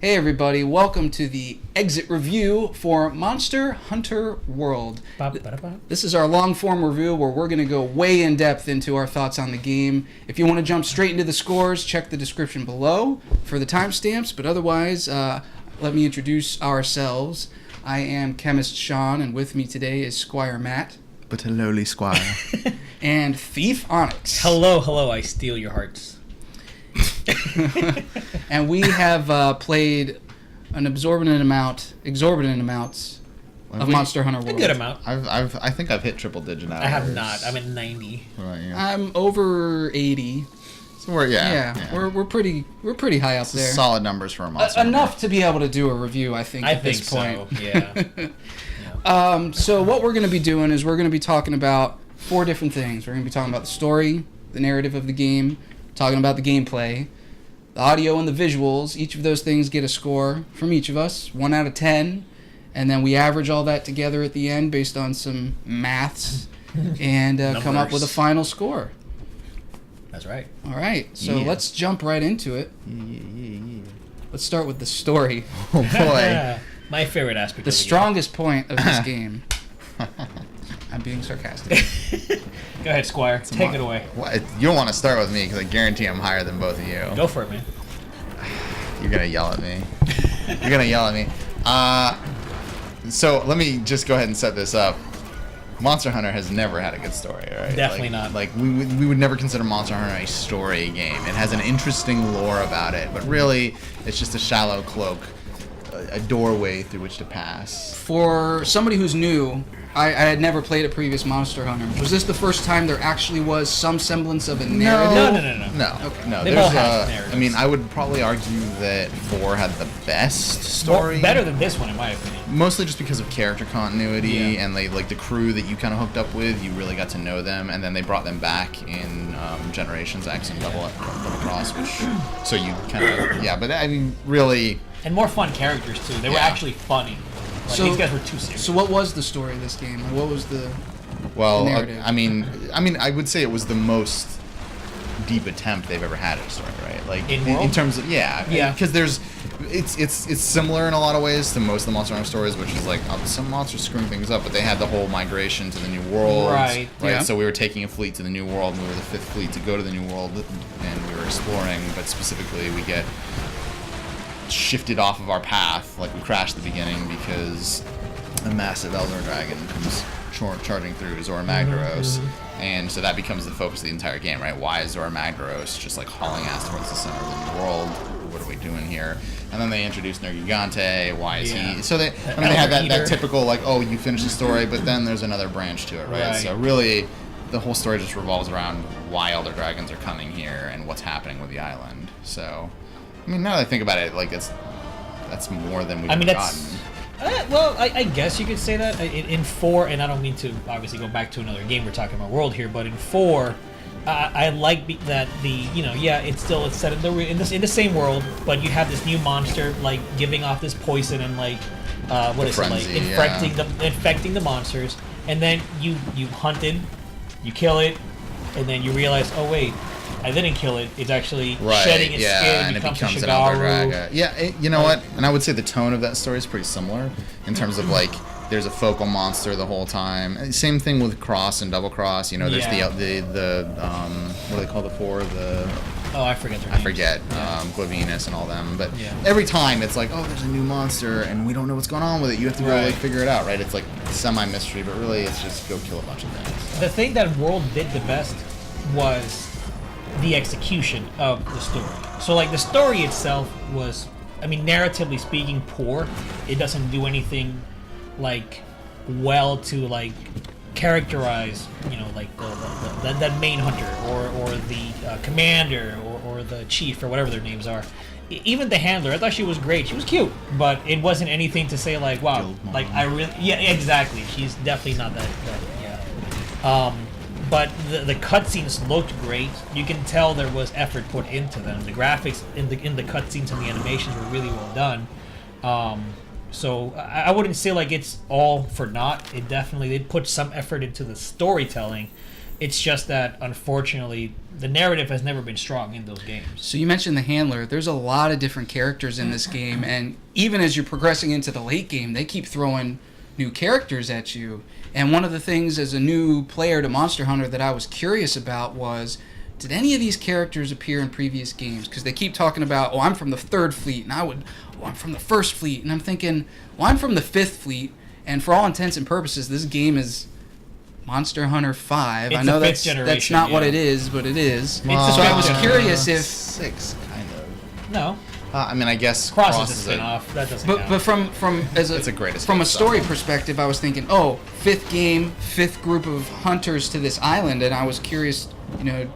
Hey everybody, welcome to the exit review for Monster Hunter World. This is our long form review where we're going to go way in depth into our thoughts on the game. If you want to jump straight into the scores, check the description below for the timestamps, but otherwise, let me introduce ourselves. I am Chemist Sean, and with me today is Squire Matt. But a lowly squire. And Thief Onyx. Hello, I steal your hearts. And we have played an exorbitant amounts of Monster Hunter World. A good amount. I think I've hit triple digit hours. I have not. I'm at 90. Right, I'm over 80. So we're pretty high up there. Solid numbers for a Monster enough to be able to do a review, I think. At this point. So. Yeah. So what we're going to be doing is we're going to be talking about 4 different things. We're going to be talking about the story, the narrative of the game, talking about the gameplay, the audio and the visuals. Each of those things get a score from each of us, 1 out of 10, and then we average all that together at the end based on some maths and come up with a final score. That's right. All right, so let's jump right into it. Yeah. Let's start with the story. Oh boy. My favorite aspect The of the strongest point of this game. I'm being sarcastic. Go ahead, Squire. Take it away. What? You don't want to start with me because I guarantee I'm higher than both of you. Go for it, man. You're going to yell at me. So let me just go ahead and set this up. Monster Hunter has never had a good story, right? Definitely not. Like we would never consider Monster Hunter a story game. It has an interesting lore about it, but really it's just a shallow cloak, a doorway through which to pass. For somebody who's new, I had never played a previous Monster Hunter. Was this the first time there actually was some semblance of a narrative? No. Okay. No. They've all had narratives. I mean, I would probably argue that 4 had the best story. Well, better than this one, in my opinion. Mostly just because of character continuity and like the crew that you kind of hooked up with, you really got to know them, and then they brought them back in Generations X and Double Cross, which so you kind of but I mean really. And more fun characters too. They were actually funny. Like, these guys were too serious. So what was the story of this game? What was the narrative? I mean, I would say it was the most deep attempt they've ever had at a story, right? Like in terms of because it's similar in a lot of ways to most of the Monster Hunter stories, which is like some monsters screwing things up, but they had the whole migration to the new world, right? Yeah. So we were taking a fleet to the new world, and we were the 5th fleet to go to the new world, and we were exploring, but specifically we get shifted off of our path, like we crashed at the beginning because a massive Elder Dragon comes charging through Zora Magdaros, and so that becomes the focus of the entire game, right? Why is Zora Magdaros just like hauling ass towards the center of the new world? What are we doing here? And then they introduce Nergigante. Why is he? So they have that typical like, oh, you finish the story, but then there's another branch to it, right? So really, the whole story just revolves around why Elder Dragons are coming here and what's happening with the island. So. I mean, now that I think about it, like that's more than we've gotten. Well, I guess you could say that in 4, and I don't mean to obviously go back to another game. We're talking about World here, but in 4, I like that it's set in the same world, but you have this new monster like giving off this poison and like infecting the monsters, and then you hunt it, you kill it, and then you realize, oh wait, I didn't kill it. It's actually shedding its skin and it becomes an Elder Dragon. You know what? And I would say the tone of that story is pretty similar in terms of like there's a focal monster the whole time. Same thing with Cross and Double Cross. You know, there's the what do they call the 4? I forget their names. Glavenus and all them. But every time it's like, oh, there's a new monster and we don't know what's going on with it. You have to go like figure it out, right? It's like semi-mystery, but really it's just go kill a bunch of things. The thing that World did the best was the execution of the story. So like the story itself was, I mean, narratively speaking, poor. It doesn't do anything like well to like characterize, you know, like the main hunter or the commander or the chief or whatever their names are. Even the handler, I thought she was great. She was cute, but it wasn't anything to say like, wow, like I really, exactly. She's definitely not that But the cutscenes looked great. You can tell there was effort put into them. The graphics in the cutscenes and the animations were really well done. So I wouldn't say like it's all for naught. It definitely did put some effort into the storytelling, It's just that, unfortunately, the narrative has never been strong in those games. So you mentioned the handler. There's a lot of different characters in this game, and even as you're progressing into the late game, they keep throwing new characters at you. And one of the things as a new player to Monster Hunter that I was curious about was, did any of these characters appear in previous games? Because they keep talking about, I'm from the 3rd Fleet, and I'm from the 1st Fleet. And I'm thinking, I'm from the 5th Fleet, and for all intents and purposes, this game is Monster Hunter 5. It's I know the fifth that's not what it is, but it is. It's the So I fifth was generation. curious if... 6, kind of. No. I mean, I guess Cross is a spin-off. That doesn't count. But from It's a great from a escape story style. perspective, I was thinking, 5th game, 5th group of hunters to this island, and I was curious,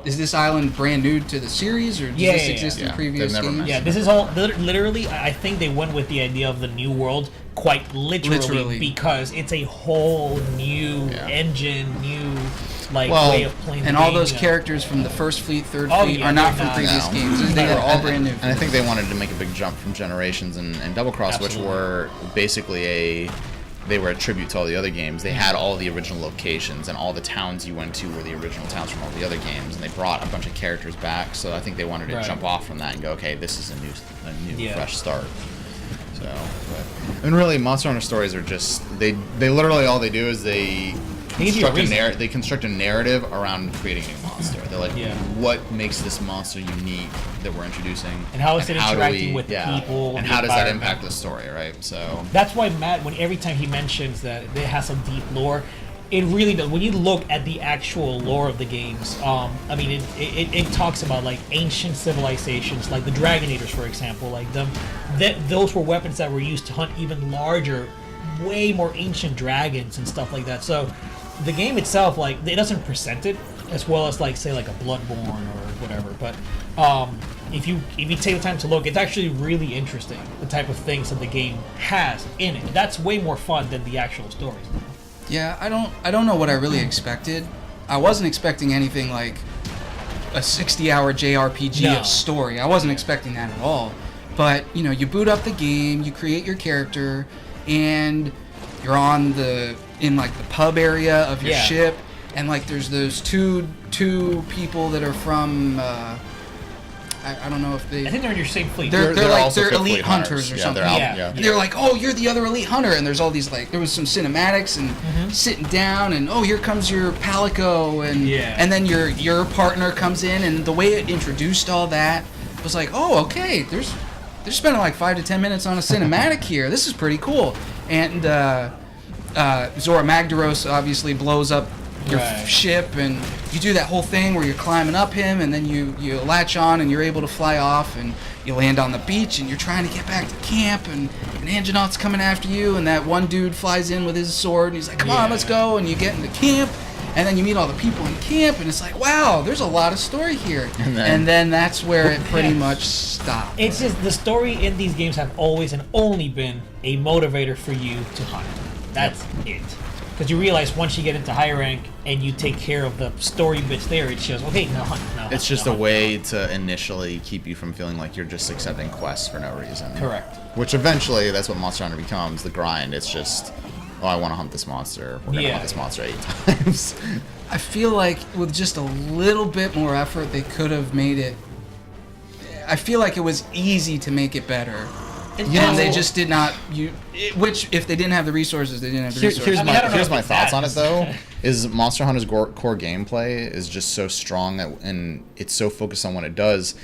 is this island brand new to the series, or does this exist in Yeah, previous they've never games? Yeah, this is all literally. I think they went with the idea of the new world quite literally. Because it's a whole new engine, new way of playing. And the all game, those characters from the 1st Fleet, 3rd Fleet yeah, are not they're from not. previous No. games. They are all brand new. And I think they wanted to make a big jump from Generations and Double Cross, which Absolutely. were basically they were a tribute to all the other games. They had all the original locations, and all the towns you went to were the original towns from all the other games, and they brought a bunch of characters back. So I think they wanted to jump off from that and go, okay, this is a new fresh start. So, and really, Monster Hunter stories are just they literally all they do is they construct a narrative around creating a new monster. They're like, what makes this monster unique that we're introducing, and how is it interacting with the people, and the how does that environment. impact the story, right? So that's why Matt, when every time he mentions that it has some deep lore, it really does. When you look at the actual lore of the games, I mean, it talks about like ancient civilizations, like the Dragonators, for example. Like those were weapons that were used to hunt even larger, way more ancient dragons and stuff like that. So the game itself, like, it doesn't present it as well as like, say, like a Bloodborne or whatever. But if you take the time to look, it's actually really interesting, the type of things that the game has in it. That's way more fun than the actual stories. Yeah, I don't know what I really expected. I wasn't expecting anything like a 60-hour JRPG of story. I wasn't expecting that at all. But, you boot up the game, you create your character, and you're in like the pub area of your ship, and like there's those two people that are from I don't know if they. I think they're in your same fleet. They're also elite fleet hunters or something. They're like, you're the other elite hunter, and there's all these there was some cinematics and sitting down, and here comes your Palico, and then your partner comes in, and the way it introduced all that was like, okay, they're spending like 5 to 10 minutes on a cinematic here. This is pretty cool, and Zora Magdaros obviously blows up your ship, and you do that whole thing where you're climbing up him, and then you latch on and you're able to fly off, and you land on the beach, and you're trying to get back to camp, and an Angonaut's coming after you, and that one dude flies in with his sword, and he's like, come on, let's go, and you get into camp, and then you meet all the people in camp, and it's like, wow, there's a lot of story here. And then that's where it pretty much stopped. It's just the story in these games have always and only been a motivator for you to hunt. That's it. Because you realize once you get into high rank and you take care of the story bits there, it shows, okay, now hunt, now hunt. It's just a way to initially keep you from feeling like you're just accepting quests for no reason. Correct. Which eventually, that's what Monster Hunter becomes, the grind. It's just, I want to hunt this monster. We're going to hunt this monster 8 times. I feel like with just a little bit more effort, they could have made it... I feel like it was easy to make it better. And they just did not. Which, if they didn't have the resources, they didn't have the resources. Here's my thoughts on it, though. Is Monster Hunter's core gameplay is just so strong and it's so focused on what it does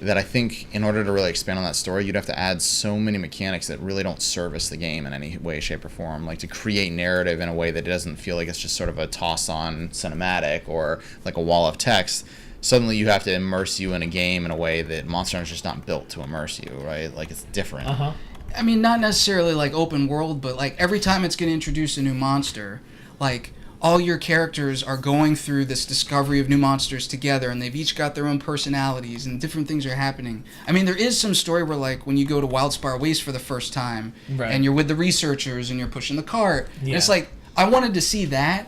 that I think in order to really expand on that story, you'd have to add so many mechanics that really don't service the game in any way, shape, or form. Like to create narrative in a way that doesn't feel like it's just sort of a toss-on cinematic or like a wall of text. Suddenly you have to immerse you in a game in a way that Monster Hunter's just not built to immerse you, right? Like it's different. I mean, not necessarily like open world, but like every time it's going to introduce a new monster, like all your characters are going through this discovery of new monsters together, and they've each got their own personalities, and different things are happening. I mean, there is some story where like when you go to Wildspire Waste for the first time, and you're with the researchers and you're pushing the cart, and it's like, I wanted to see that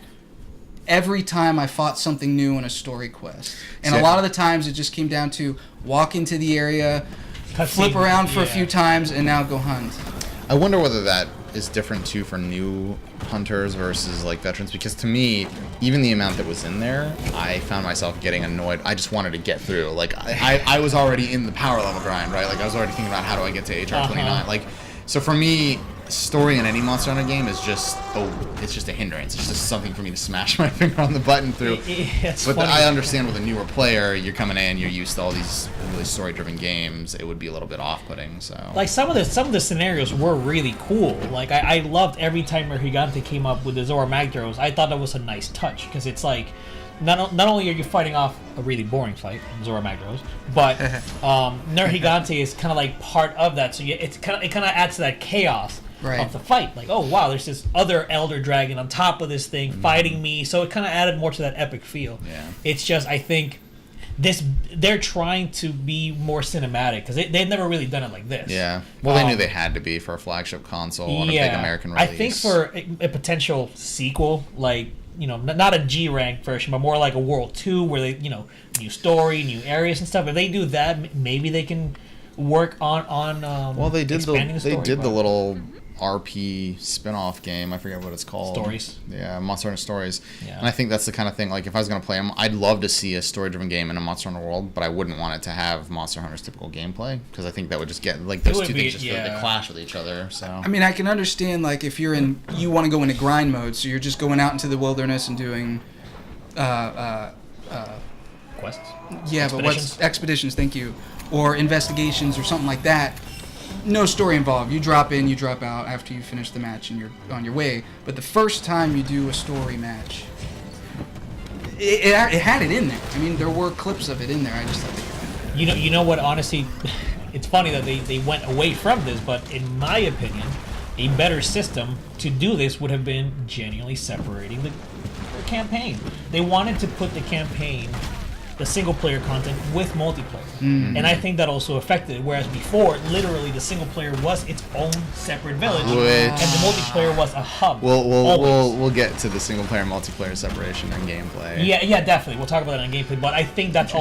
every time I fought something new in a story quest. And a lot of the times it just came down to walk into the area, flip around for a few times, and now go hunt. I wonder whether that is different too for new hunters versus like veterans, because to me, even the amount that was in there, I found myself getting annoyed. I just wanted to get through. Like I was already in the power level grind, right? Like I was already thinking about how do I get to HR 29. Like, so for me, story in any Monster Hunter game is just it's just a hindrance. It's just something for me to smash my finger on the button through. But I understand with a newer player, you're coming in, you're used to all these really story-driven games. It would be a little bit off-putting. So like some of the scenarios were really cool. Like I loved every time Gigante came up with the Zora Magdaros. I thought that was a nice touch because it's like not only are you fighting off a really boring fight, Zora Magdaros, but Gigante is kind of like part of that. So it kind of adds to that chaos. Right. Of the fight. Like, oh wow, there's this other Elder Dragon on top of this thing fighting me. So it kind of added more to that epic feel. Yeah. It's just, I think, they're trying to be more cinematic because they've never really done it like this. Yeah. Well, they knew they had to be for a flagship console and a big American release. I think for a potential sequel, like, you know, not a G rank version, but more like a World 2 where they, you know, new story, new areas and stuff. If they do that, maybe they can work on well, they did the little RP spin-off game. I forget what it's called. Stories. Yeah, Monster Hunter Stories. Yeah. And I think that's the kind of thing, like, if I was going to play them, I'd love to see a story-driven game in a Monster Hunter world, but I wouldn't want it to have Monster Hunter's typical gameplay, because I think that would just get, like, those two things just feel like they clash with each other, so... I mean, I can understand, like, if you want to go into grind mode, so you're just going out into the wilderness and doing, quests? Yeah, but what's... Expeditions, thank you. Or investigations or something like that. No story involved. You drop in, you drop out after you finish the match, and you're on your way. But the first time you do a story match, it had it in there. I mean, there were clips of it in there. I just thought you know what? Honestly, it's funny that they went away from this, but in my opinion, a better system to do this would have been genuinely separating the campaign. They wanted to put the campaign, the single-player content, with multiplayer. Mm-hmm. And I think that also affected it, whereas before, literally, the single-player was its own separate village, and the multiplayer was a hub. We'll get to the single-player multiplayer separation and gameplay. Yeah, definitely. We'll talk about that in gameplay, but I think that's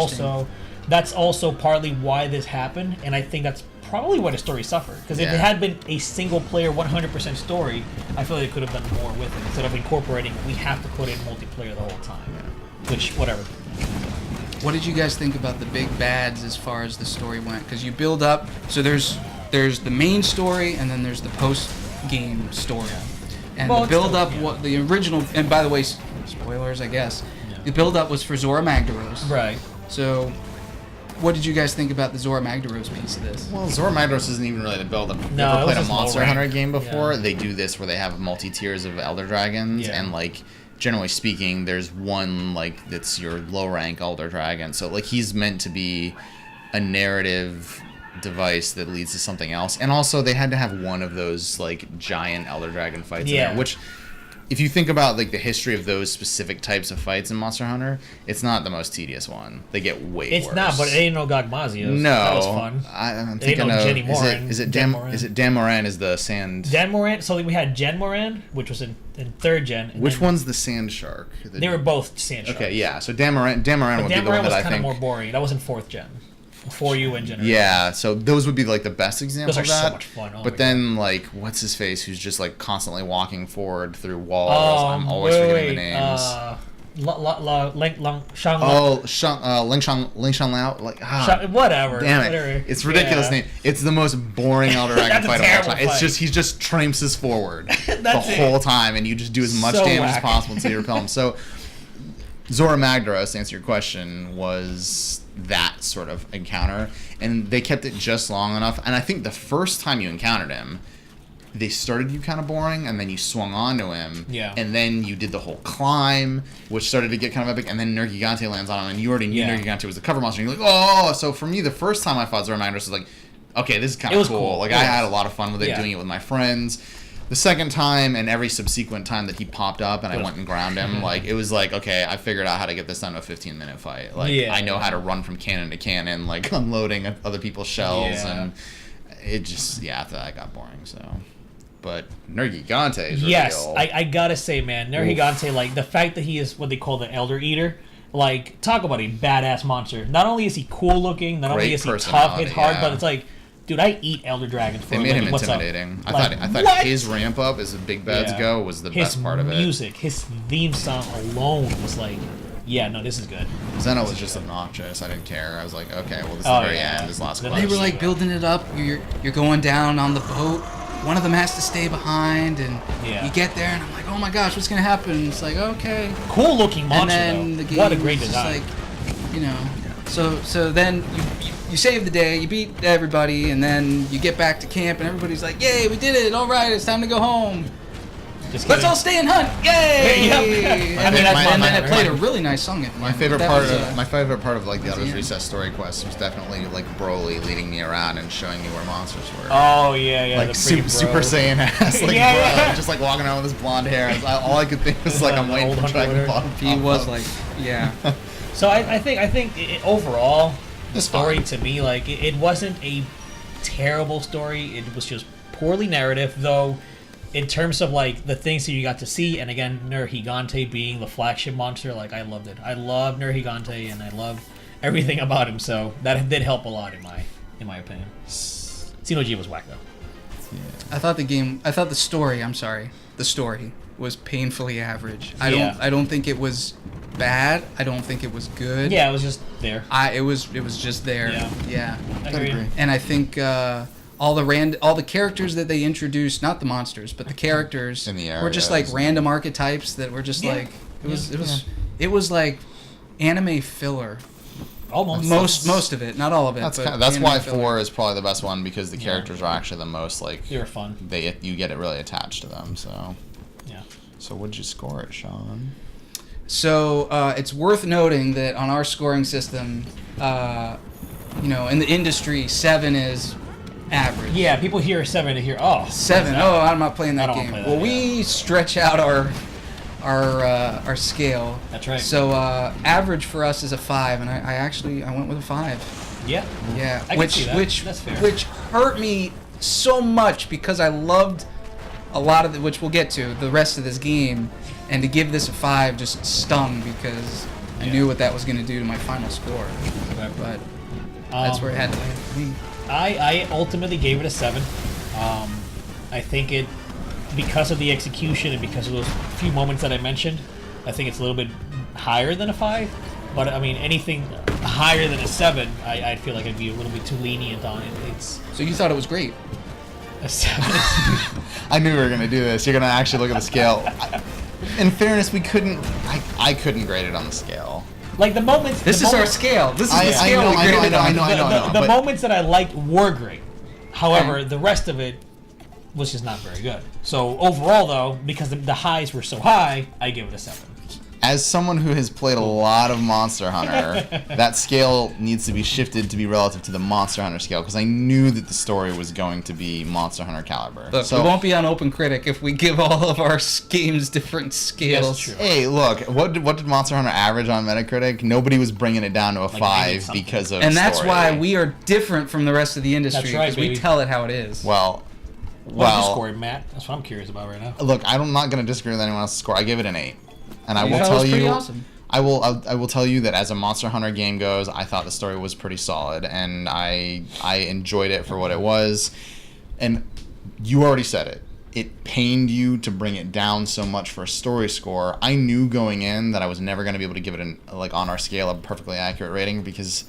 also partly why this happened, and I think that's probably why the story suffered. Because if it had been a single-player 100% story, I feel like they could have done more with it, instead of incorporating, we have to put in multiplayer the whole time. Yeah. Which, whatever. What did you guys think about the big bads as far as the story went? Because you build up, so there's the main story and then there's the post-game story. And the build-up, what the original, and by the way, spoilers, I guess, the build-up was for Zora Magdaros. Right. So, what did you guys think about the Zora Magdaros piece of this? Well, Zora Magdaros isn't even really the build-up. If you've ever played a Monster Hunter game before, they do this where they have multi-tiers of Elder Dragons, and like... Generally speaking, there's one, like, that's your low-rank Elder Dragon. So, like, he's meant to be a narrative device that leads to something else. And also, they had to have one of those, like, giant Elder Dragon fights in there, which... If you think about, like, the history of those specific types of fights in Monster Hunter, it's not the most tedious one. They get way worse. It's not, but it ain't no Gogmazios. No. That was fun. I'm thinking of... Jenny Moran. Is it Dan Moran is the sand... Dan Moran? So we had Jen Moran, which was in 3rd gen. Which one's the sand shark? They were both sand sharks. Okay, yeah. So Dan Moran would be the one that I think... Dan Moran was kind of more boring. That was in 4th gen. For you in general. Yeah, so those would be like the best examples of that. Those are so much fun. But then, like, what's his face, who's just like constantly walking forward through walls? I'm always forgetting the names. Ling Shang Lao. Like, whatever. Damn it! It's a ridiculous name. It's the most boring Elder Dragon fight of all time. It's just he just tramps forward the whole time, and you just do as much damage as possible until you repel him. So, Zora Magdaros, to answer your question, was that sort of encounter, and they kept it just long enough. And I think the first time you encountered him, they started you kind of boring, and then you swung onto him, and then you did the whole climb, which started to get kind of epic, and then Gigante lands on him, and you already knew Gigante was the cover monster, and you're like, oh! So for me, the first time I fought Zora Magdaros was like, okay, this is kind of cool. Like, I had a lot of fun with it, doing it with my friends. The second time and every subsequent time that he popped up and I went and ground him, like, it was like, okay, I figured out how to get this down to a 15-minute fight. Like, I know how to run from cannon to cannon, like, unloading other people's shells, and it just, after that, got boring, so. But Gigante is real. I gotta say, man, Gigante, like, the fact that he is what they call the Elder Eater, like, talk about a badass monster. Not only is he cool looking, not only is he tough and hard, but it's like, Dude, I eat Elder Dragons for They a made him living. What's up? intimidating. Like, I thought what? his ramp up as the big bads Yeah. go was the best part of it. His music, his theme song alone was like, yeah, no, this is good. Xeno was just obnoxious. I didn't care. I was like, okay, well, this is Oh, the very yeah. end. This last They They quest. were like building it up. You're going down on the boat. One of them has to stay behind, and Yeah. you get there, and I'm like, oh my gosh, what's gonna happen? It's like, okay. Cool looking monster, And then though. the game What a great is just design. like, you know. So then you save the day, you beat everybody, and then you get back to camp, and everybody's like, yay, we did it! All right, it's time to go home. Just Let's kidding. all stay and hunt! Yay! Yep. And then, that's and then my- it played a really nice song at the My end. favorite That part was, of my favorite part of like the was the Elder's end. Recess story quest was definitely like Broly leading me around and showing me where monsters were. Oh yeah, yeah. like the super, freaking Super bro. Saiyan ass, like Yeah, bro, yeah. just like walking around with his blonde hair. All I could think was like I'm The waiting old for Dragon hunter. Ball. to he pop was up. like, yeah. So I think overall the It's story fine. to me like it wasn't a terrible story. It was just poorly narrative, though. In terms of like the things that you got to see, and again, Nergigante being the flagship monster, like I loved it. I love Nergigante, and I love everything about him. So that did help a lot in my opinion. Xenogear was whack though. I thought the story was painfully average. Yeah. I don't think it was bad. I don't think it was good. Yeah, it was just there. It was just there. Yeah. I I'd agree. agree. And I think all the characters that they introduced, not the monsters, but the characters In the were just like areas. random archetypes that were just Yeah. like it was like anime filler. Almost. Most of it, not all of it. That's but that's anime why filler. 4 is probably the best one because the characters are actually the most like They were fun. you get it really attached to them. So Yeah. what'd you score it, Sean? So it's worth noting that on our scoring system, in the industry, 7 is average. Yeah, people hear 7 to hear 7. Oh, I'm not playing I that don't game. wanna play Well, that, we stretch out our scale. That's right. So average for us is a 5, and I went with a 5. Yeah. Yeah, I can see that. That's fair. which hurt me so much because I loved a lot of which we'll get to the rest of this game, and to give this a 5 just stung because I knew what that was going to do to my final score. But that's where it had to land for me. I ultimately gave it a 7. I think it, because of the execution and because of those few moments that I mentioned, I think it's a little bit higher than a 5. But I mean, anything higher than a 7, I feel like I'd be a little bit too lenient on it. It's So you thought it was great? a 7. I knew we were gonna do this. You're gonna actually look at the scale. In fairness, we couldn't. I couldn't grade it on the scale. Like the moments. This the is our moments, scale. This is I the scale know, we I know, graded I on. know, I know. The but- moments that I liked were great. However, Okay. the rest of it was just not very good. So overall, though, because the highs were so high, I give it a 7. As someone who has played a lot of Monster Hunter, that scale needs to be shifted to be relative to the Monster Hunter scale because I knew that the story was going to be Monster Hunter caliber. Look, so, we won't be on Open Critic if we give all of our games different scales. That's true. hey, look, what did Monster Hunter average on Metacritic? Nobody was bringing it down to a 5 90-something. because of And that's story. why we are different from the rest of the industry. That's right, because we baby. tell it how it is. Well, What did you score, Matt? That's what I'm curious about right now. look, I'm not going to disagree with anyone else's score. I give it an 8. And I You will thought it tell was pretty you, awesome. I will tell you that as a Monster Hunter game goes, I thought the story was pretty solid, and I enjoyed it for what it was. And you already said it. It pained you to bring it down so much for a story score. I knew going in that I was never going to be able to give it on our scale a perfectly accurate rating because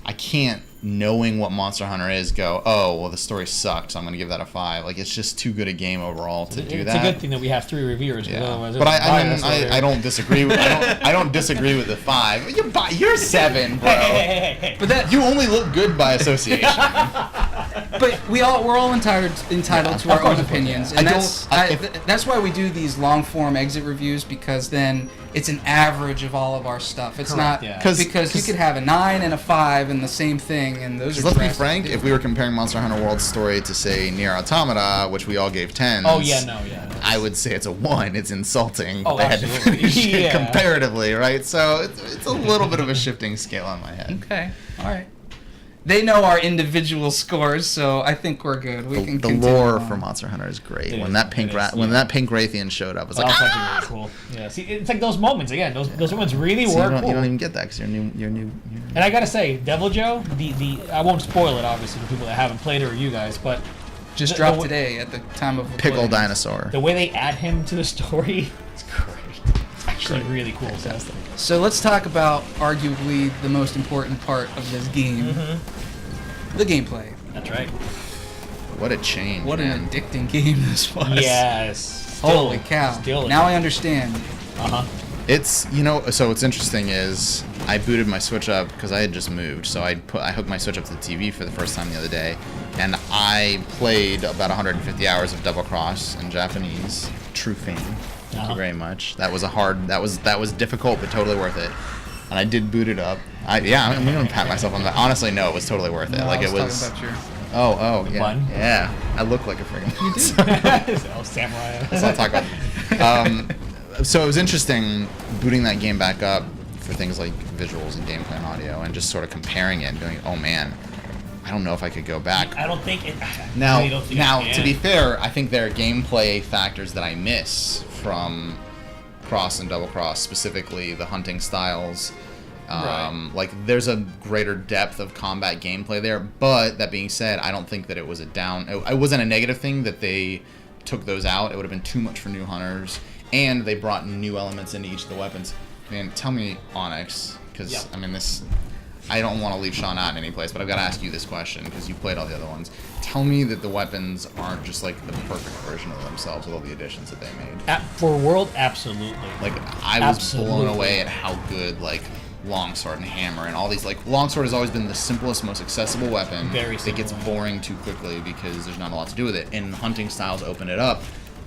I can't, knowing what Monster Hunter is, go, oh, well, the story sucked, so I'm going to give that a 5. Like, it's just too good a game overall to do It's that. a good thing that we have 3 reviewers. Yeah. Otherwise But it's I don't disagree with I don't disagree with the 5. You're 7, bro. Hey. But that, You only look good by association. but we're all entitled to our own opinions, and I that's why we do these long form exit reviews, because then it's an average of all of our stuff. It's Correct, not yeah. because you could have a 9 and a 5 and the same thing, and those are Let's be drastic frank, if different. we were comparing Monster Hunter World's story to, say, Nier Automata, which we all gave 10s, Oh yeah, no, yeah. I would say it's a 1. It's insulting. Oh, they had to absolutely. finish it Yeah. comparatively, right? So it's a little bit of a shifting scale on my head. Okay, all right. They know our individual scores, so I think we're good. We can The continue lore on. for Monster Hunter is great. It when is, that pink it is, when that pink Raytheon showed up, I was like, That's actually really cool. Yeah, see, it's like those moments again. Those moments really So were you cool. don't even get that because you're new. And I gotta say, Devil Joe, the I won't spoil it obviously for people that haven't played it or you guys, but Just dropped today at the time of Pickle recording. dinosaur. the way they add him to the story, it's great. It's actually really cool. So let's talk about arguably the most important part of this game, the gameplay. That's right. What a change! What man. an addicting game this was. Yes. Holy cow. Still. Now I understand. It's so what's interesting is I booted my Switch up because I had just moved, so I hooked my Switch up to the TV for the first time the other day, and I played about 150 hours of Double Cross in Japanese. True fan. Thank you very much. That was that was difficult but totally worth it. And I did boot it up. I'm gonna pat myself on the back. Honestly, no, it was totally worth it. No, like I it was. talking about Oh, yeah. bun? Yeah. I look like a friggin'. Oh, samurai. Let's not talk about so it was interesting booting that game back up for things like visuals and gameplay and audio and just sort of comparing it and going, oh man, I don't know if I could go back. I don't think it. Now, I really don't think I can. to be fair, I think there are gameplay factors that I miss from Cross and Double Cross, specifically the hunting styles. Right. Like, there's a greater depth of combat gameplay there, but that being said, I don't think that it was it wasn't a negative thing that they took those out. It would have been too much for new hunters, and they brought new elements into each of the weapons. Man, tell me, Onyx, because, Yep. I mean, I don't want to leave Sean out in any place, but I've got to ask you this question, because you played all the other ones. Tell me that the weapons aren't just, like, the perfect version of themselves with all the additions that they made. For World, absolutely. Like, I was blown Absolutely. away at how good, like, longsword and hammer and all these, like, longsword has always been the simplest, most accessible weapon. Very that gets simple. boring too quickly because there's not a lot to do with it. And hunting styles open it up,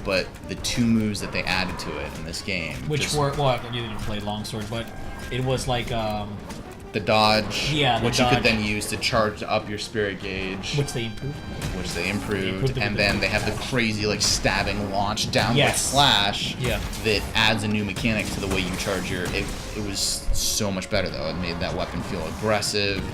but the two moves that they added to it in this game, Which just were, well, you didn't play longsword, but it was like, the dodge, Yeah, the which you could dodge. then use to charge up your spirit gauge, which they improved. which they improved, improved it and with then the they have the dash. crazy like stabbing launch downward Yes. slash Yeah. that adds a new mechanic to the way you charge your. It was so much better though. It made that weapon feel aggressive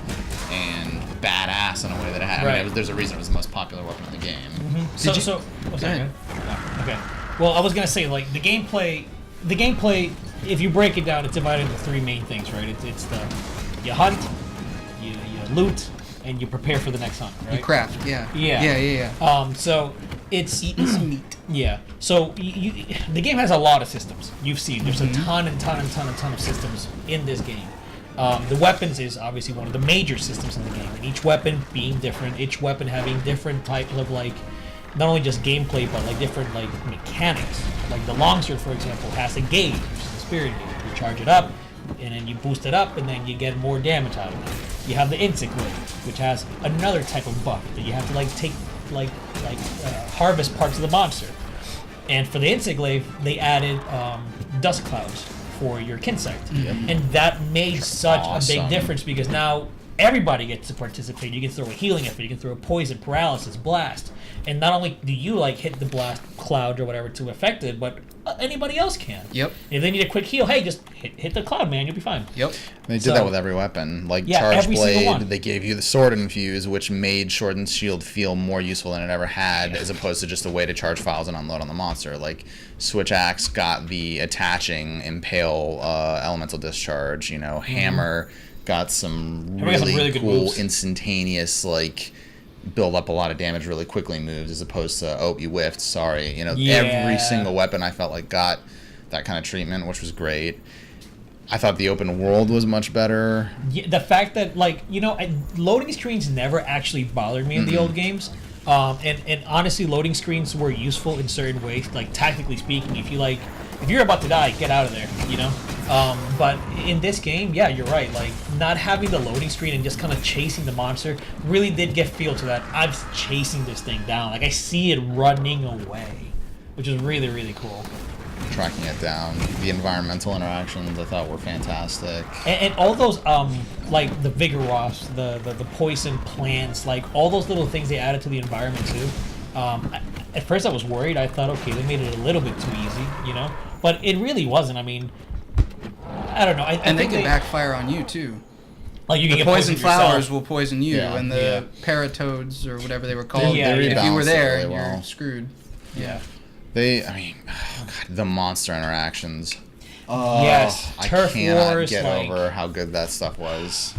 and badass in a way that it had. I mean, Right. there's a reason it was the most popular weapon in the game. So, you- so what's Go that? ahead. Oh, okay. Well, I was gonna say like the gameplay. If you break it down, it's divided into three main things, right? It's the you hunt, you loot, and you prepare for the next hunt, right? You craft, yeah. Yeah. Yeah. So it's Eating some meat. yeah. So the game has a lot of systems. You've seen there's a ton of systems in this game. The weapons is obviously one of the major systems in the game, and each weapon being different. Each weapon having different types of like, not only just gameplay, but like different like mechanics. Like the longsword, for example, has a gauge, which is the spirit gauge. You charge it up, and then you boost it up, and then you get more damage out of it. You have the insect blade, which has another type of buff that you have to like take harvest parts of the monster. And for the insect glaive, they added dust clouds for your kinsect, and that made such a Awesome. big difference because now everybody gets to participate. You can throw a healing effort, you can throw a poison, paralysis, blast, and not only do you like hit the blast cloud or whatever to affect it, but anybody else can. Yep. If they need a quick heal, hey, just hit the cloud, man, you'll be fine. Yep. They did So- that with every weapon. Like Yeah, Charge every single Blade, one. they gave you the Sword Infuse, which made Sword and Shield feel more useful than it ever had, as opposed to just a way to charge files and unload on the monster. Like Switch Axe got the attaching Impale Elemental Discharge. Hammer got some Hammer got some really good cool, moves. instantaneous, like, build up a lot of damage really quickly moves, as opposed to, oh, you whiffed, sorry. Every Yeah. single weapon I felt like got that kind of treatment, which was great. I thought the open world was much better. Yeah, the fact that loading screens never actually bothered me in the old games, and honestly, loading screens were useful in certain ways. Like tactically speaking, if you're about to die, get out of there. But in this game, yeah, you're right. Like not having the loading screen and just kind of chasing the monster really did give feel to that. I'm chasing this thing down. Like I see it running away, which is really really cool. Tracking it down. The environmental interactions I thought were fantastic. And all those like the vigor wasps, the poison plants, like all those little things they added to the environment too. At first I was worried. I thought, okay, they made it a little bit too easy, but it really wasn't. I mean, I don't know. I And they think can backfire on you too. Like you can the get poison poisoned flowers yourself. will poison you, Yeah. and the paratoads or whatever they were called. Yeah, if you were rebalance it there, really well. you're screwed. Yeah. The monster interactions. Yes, I Turf cannot Wars, get like- over how good that stuff was.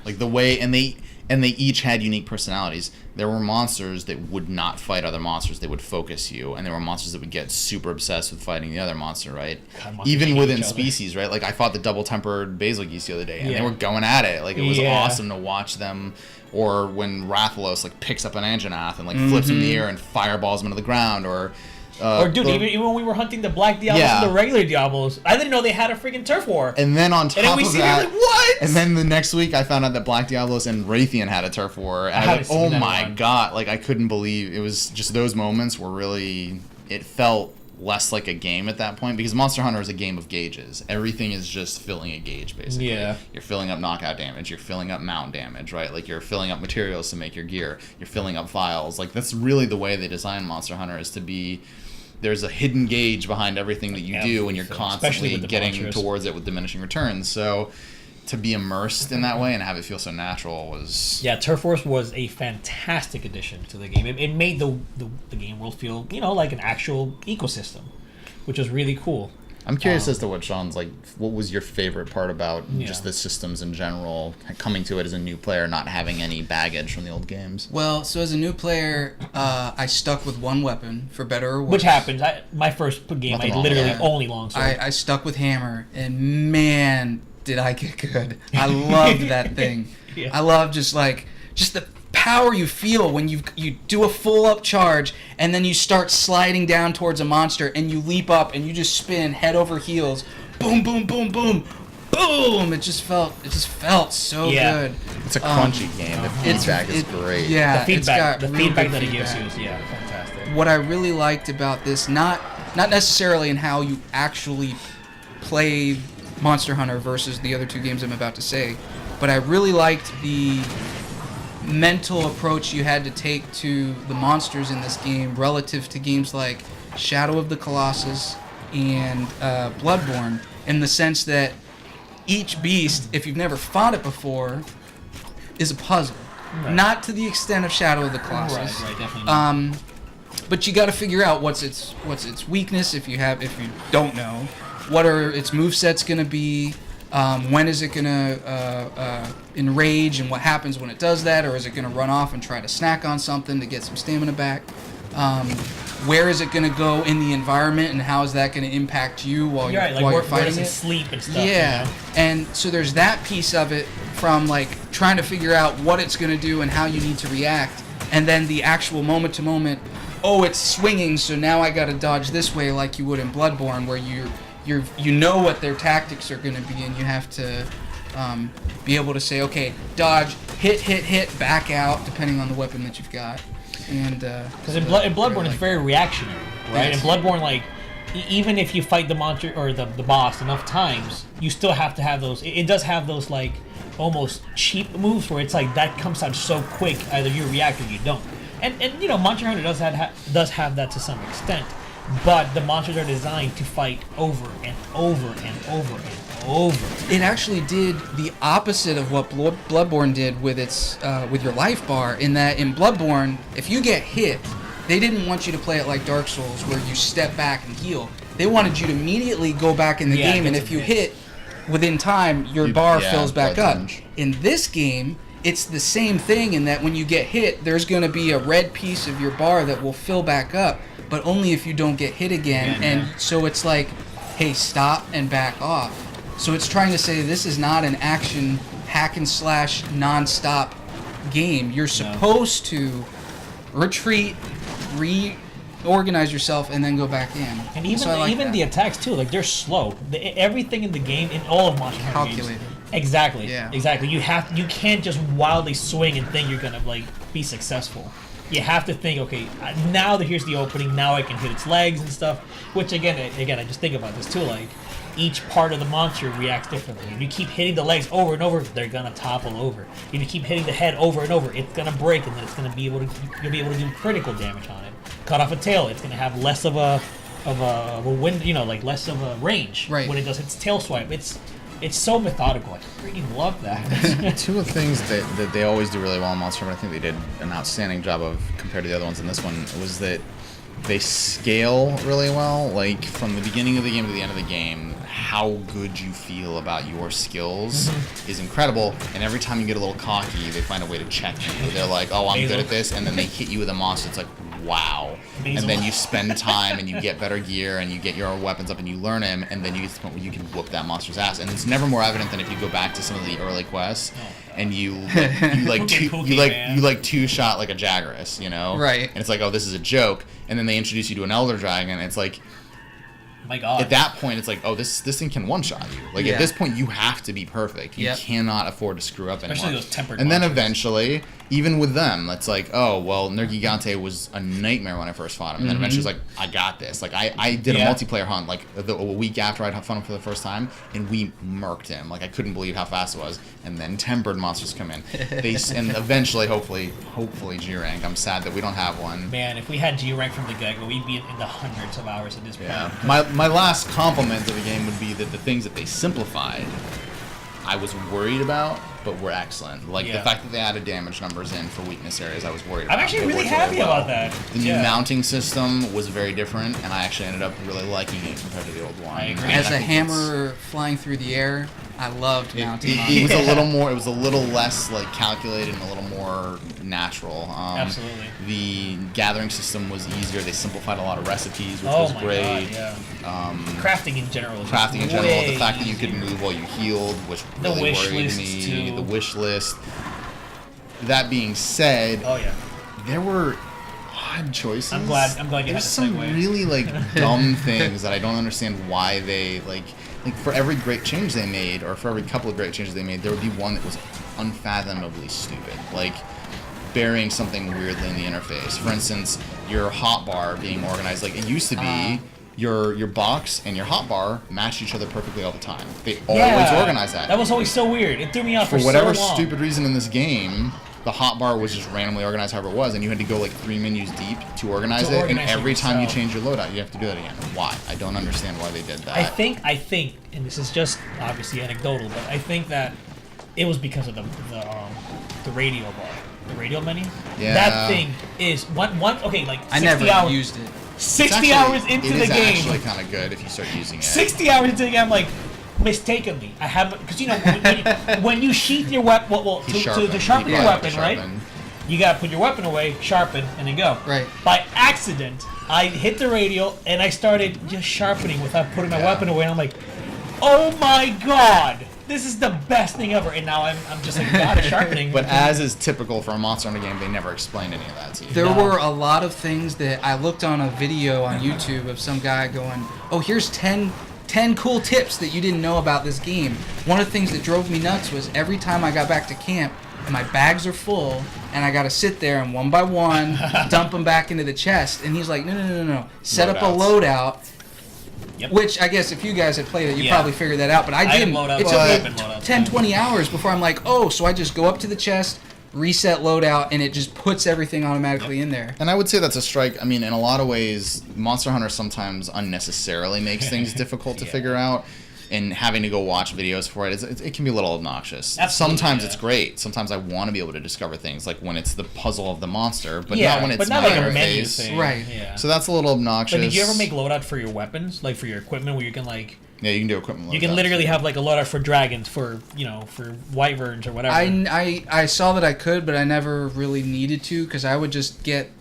Like the way, and they each had unique personalities. There were monsters that would not fight other monsters; they would focus you, and there were monsters that would get super obsessed with fighting the other monster. Right? God, monsters Even hate within each other. species, right? Like I fought the double-tempered basil geese the other day, and Yeah. they were going at it. Like it was Yeah. awesome to watch them. Or when Rathalos like picks up an Anjanath and like flips him in the air and fireballs him into the ground, or Dude, even when we were hunting the black Diablos Yeah. and the regular Diablos, I didn't know they had a freaking turf war. And then on top And then we of see that, it, like, what? And then the next week, I found out that Black Diablos and Raytheon had a turf war, and I haven't was like, seen "Oh that my one. god!" Like I couldn't believe it was just those moments were really. It felt less like a game at that point because Monster Hunter is a game of gauges. Everything is just filling a gauge, basically. Yeah. You're filling up knockout damage. You're filling up mount damage, right? Like you're filling up materials to make your gear. You're filling up files. Like that's really the way they design Monster Hunter is to be. There's a hidden gauge behind everything that you do, and you're Especially constantly with the getting monsters. towards it with diminishing returns. So, to be immersed in that way and have it feel so natural was Yeah, Turf Wars was a fantastic addition to the game. It made the game world feel, like an actual ecosystem, which was really cool. I'm curious as to what Sean's like. What was your favorite part about Yeah. just the systems in general? Coming to it as a new player, not having any baggage from the old games. Well, so as a new player, I stuck with one weapon for better or worse. Which happens. My first game, Nothing I wrong literally with that. only longsword. I stuck with hammer, and man, did I get good. I loved that thing. Yeah. I love just the power you feel when you do a full up charge and then you start sliding down towards a monster and you leap up and you just spin head over heels, boom, boom, boom, boom, boom. It just felt so Yeah. good. It's a crunchy game. The feedback is great. Yeah, the it's feedback, got the real feedback good that it gives feedback. you is fantastic. What I really liked about this, not necessarily in how you actually play Monster Hunter versus the other two games I'm about to say, but I really liked the mental approach you had to take to the monsters in this game relative to games like Shadow of the Colossus and Bloodborne, in the sense that each beast, if you've never fought it before, is a puzzle. Right. Not to the extent of Shadow of the Colossus. Right, definitely. But you got to figure out what's its weakness if you don't know. What are its movesets going to be? When is it going to enrage, and what happens when it does that? Or is it going to run off and try to snack on something to get some stamina back? Where is it going to go in the environment, and how is that going to impact you while You're you're, right, like while where you're fighting does it it? sleep and stuff. Yeah, You know? and so there's that piece of it from like trying to figure out what it's going to do and how you need to react, and then the actual moment to moment. Oh, it's swinging, so now I got to dodge this way, like you would in Bloodborne, where you know what their tactics are going to be, and you have to be able to say, okay, dodge, hit, back out, depending on the weapon that you've got. And Because in Bloodborne, it's very reactionary, right? Yes. In Bloodborne, like, even if you fight the monster or the boss enough times, you still have to have those. It does have those, like, almost cheap moves where it's like that comes out so quick, either you react or you don't. And Monster Hunter does have that to some extent, but the monsters are designed to fight over and over and over and over. it actually did the opposite of what Bloodborne did with its with your life bar, in that in Bloodborne, if you get hit, they didn't want you to play it like Dark Souls where you step back and heal. They wanted you to immediately go back in the Yeah, game, and get if some you hits. hit within time, your bar fills back blood up. damage. In this game, it's the same thing in that when you get hit, there's going to be a red piece of your bar that will fill back up, but only if you don't get hit again. And so it's like, hey, stop and back off. So it's trying to say this is not an action hack and slash non-stop game. You're supposed to retreat, reorganize yourself, and then go back in. And even So I like even that. the attacks too, like they're slow. Everything in the game, in all of Monster Hunter games, Calculated. exactly, Yeah. exactly. You can't just wildly swing and think you're gonna like be successful. You have to think, okay, now that here's the opening, now I can hit its legs and stuff. Which again, I just think about this too, like each part of the monster reacts differently. If you keep hitting the legs over and over, they're gonna topple over. If you keep hitting the head over and over, it's gonna break, and then you'll be able to do critical damage on it. Cut off a tail, it's gonna have less of a wind, like less of a range Right. when it does its tail swipe. It's so methodical. I freaking love that. Two of the things that they always do really well in Monster Hunter, I think they did an outstanding job of compared to the other ones in this one, was that they scale really well. Like, from the beginning of the game to the end of the game, how good you feel about your skills is incredible. And every time you get a little cocky, they find a way to check you. They're like, oh, I'm good at this. And then they hit you with a monster. It's like, wow. And then you spend time and you get better gear and you get your weapons up and you learn them. And then you get to the point where you can whoop that monster's ass. And it's never more evident than if you go back to some of the early quests and you two-shot like a Jaggeris, you know? Right. And it's like, oh, this is a joke. And then they introduce you to an Elder Dragon. And it's like, my God. At that point, it's like, oh, this thing can one-shot you. Like, at this point, you have to be perfect. You cannot afford to screw up anymore. Especially those tempered And then monsters. Eventually, even with them, it's like, oh, well, Nergigante was a nightmare when I first fought him. And then eventually it's like, I got this. Like, I did a multiplayer hunt, like, a week after I'd fought him for the first time, and we murked him. Like, I couldn't believe how fast it was. And then tempered monsters come in. And eventually, hopefully, G-Rank. I'm sad that we don't have one. Man, if we had G-Rank from the get-go, we'd be in the hundreds of hours at this point. Yeah. My last compliment to the game would be that the things that they simplified, I was worried about, but were excellent. Like the fact that they added damage numbers in for weakness areas, I was worried about. I'm actually really happy about that. The new mounting system was very different, and I actually ended up really liking it compared to the old one. I agree. As a hammer flying through the air, I loved mounting. It was a little more. It was a little less like calculated and a little more natural. Absolutely. The gathering system was easier. They simplified a lot of recipes, which was great. God, yeah. Crafting in general. The fact that you could move while you healed, which really worried me. The wish list. That being said, there were odd choices. I'm glad you had There's to some segue. really like dumb things that I don't understand why they like for every great change they made, or for every couple of great changes they made, there would be one that was unfathomably stupid. Like burying something weirdly in the interface. For instance, your hotbar being organized like it used to be. Your box and your hotbar matched each other perfectly all the time. They always organize that. That was always so weird. It threw me off for whatever so long. stupid reason in this game, the hotbar was just randomly organized however it was, and you had to go like 3 menus deep to organize it. And every time you change your loadout, you have to do that again. Why? I don't understand why they did that. I think, and this is just obviously anecdotal, but I think that it was because of the radio bar, the radio menu. Yeah. That thing is one. Okay, like 60 I never hours. used it. 60 hours into the game. It is actually kind of good if you start using it. 60 hours into the game, I'm like, mistakenly, I haven't, because you know when you sheath your weapon, to sharpen your weapon, right? You gotta put your weapon away, sharpen, and then go. Right. By accident, I hit the radio and I started just sharpening without putting my weapon away. And I'm like, oh my god, this is the best thing ever. And now I'm just like, god, sharpening. But as is typical for a Monster Hunter game, they never explained any of that to you. There were a lot of things that I looked on a video on YouTube of some guy going, oh, here's 10 cool tips that you didn't know about this game. One of the things that drove me nuts was every time I got back to camp, and my bags are full, and I gotta sit there and one by one dump them back into the chest. And he's like, no. Set up a loadout. Yep. Which I guess if you guys had played it, you probably figured that out. But I didn't. It took me 10, 20 hours before I'm like, oh, so I just go up to the chest, reset loadout, and it just puts everything automatically in there. And I would say that's a strike. I mean, in a lot of ways, Monster Hunter sometimes unnecessarily makes things difficult to figure out. And having to go watch videos for it, it can be a little obnoxious. Absolutely, sometimes it's great. Sometimes I want to be able to discover things, like when it's the puzzle of the monster, but not when it's not my like a menu interface. thing. Right. Yeah. So that's a little obnoxious. But did you ever make loadout for your weapons, like for your equipment, where you can like? Yeah, you can do equipment loadouts. You can literally have like a loadout for dragons, for for wyverns or whatever. I saw that I could, but I never really needed to because I would just get.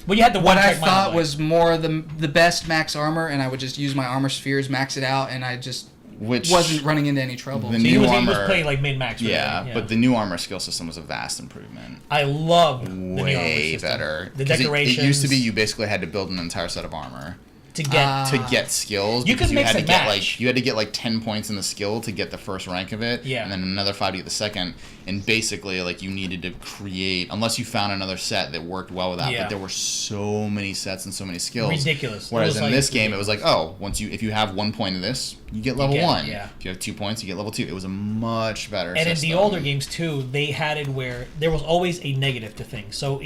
Well, you had the what I thought was more the best max armor, and I would just use my armor spheres, max it out, and I just. Which wasn't running into any trouble. The new armor, he was playing like min-max. Yeah, but the new armor skill system was a vast improvement. I loved the new armor way system. Better. The decorations. It used to be you basically had to build an entire set of armor to get skills. You could mix and match. You had to get like 10 points in the skill to get the first rank of it. Yeah. And then another 5 to get the second. And basically, like you needed to create, unless you found another set that worked well with that. Yeah. But there were so many sets and so many skills. Ridiculous. Whereas in this game, it was like, oh, if you have 1 point of this, you get level 1. Yeah. If you have 2 points, you get level 2. It was a much better system. And in the older games too, they had it where there was always a negative to things. So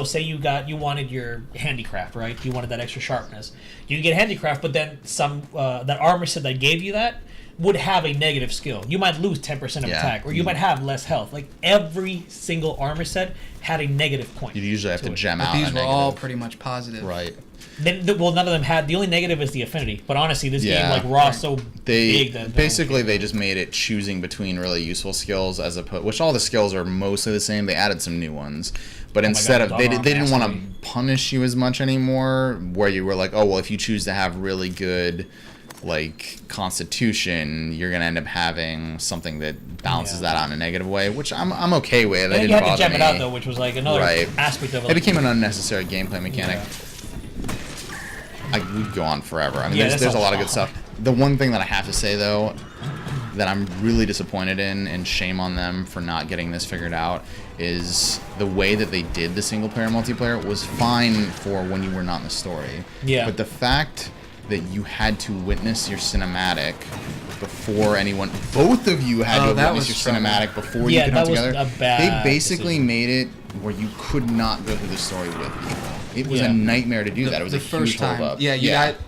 say you wanted your handicraft, right? You wanted that extra sharpness. You could get handicraft, but then that armor set that gave you that would have a negative skill. You might lose 10% of attack, or you might have less health. Like every single armor set had a negative point. You usually have to gem out. But these were all pretty much positive. Right. Well, none of them had. The only negative is the affinity. But honestly, this game like raw so big that basically they just made it choosing between really useful skills as opposed, which all the skills are mostly the same. They added some new ones, but instead of they didn't want to punish you as much anymore. Where you were like, oh well, if you choose to have really good like constitution, you're gonna end up having something that balances that out in a negative way, which I'm okay with. And you had to gem it out though, which was like another aspect of it. It became an unnecessary gameplay mechanic. We'd go on forever. I mean, there's a lot of good stuff. The one thing that I have to say though, that I'm really disappointed in, and shame on them for not getting this figured out, is the way that they did the single player multiplayer was fine for when you were not in the story. Yeah. But the fact that you had to witness your cinematic before anyone, both of you had to witness your cinematic before you could come together. They basically made it where you could not go through the story with people. It was a nightmare to do that. It was a huge holdup. Yeah,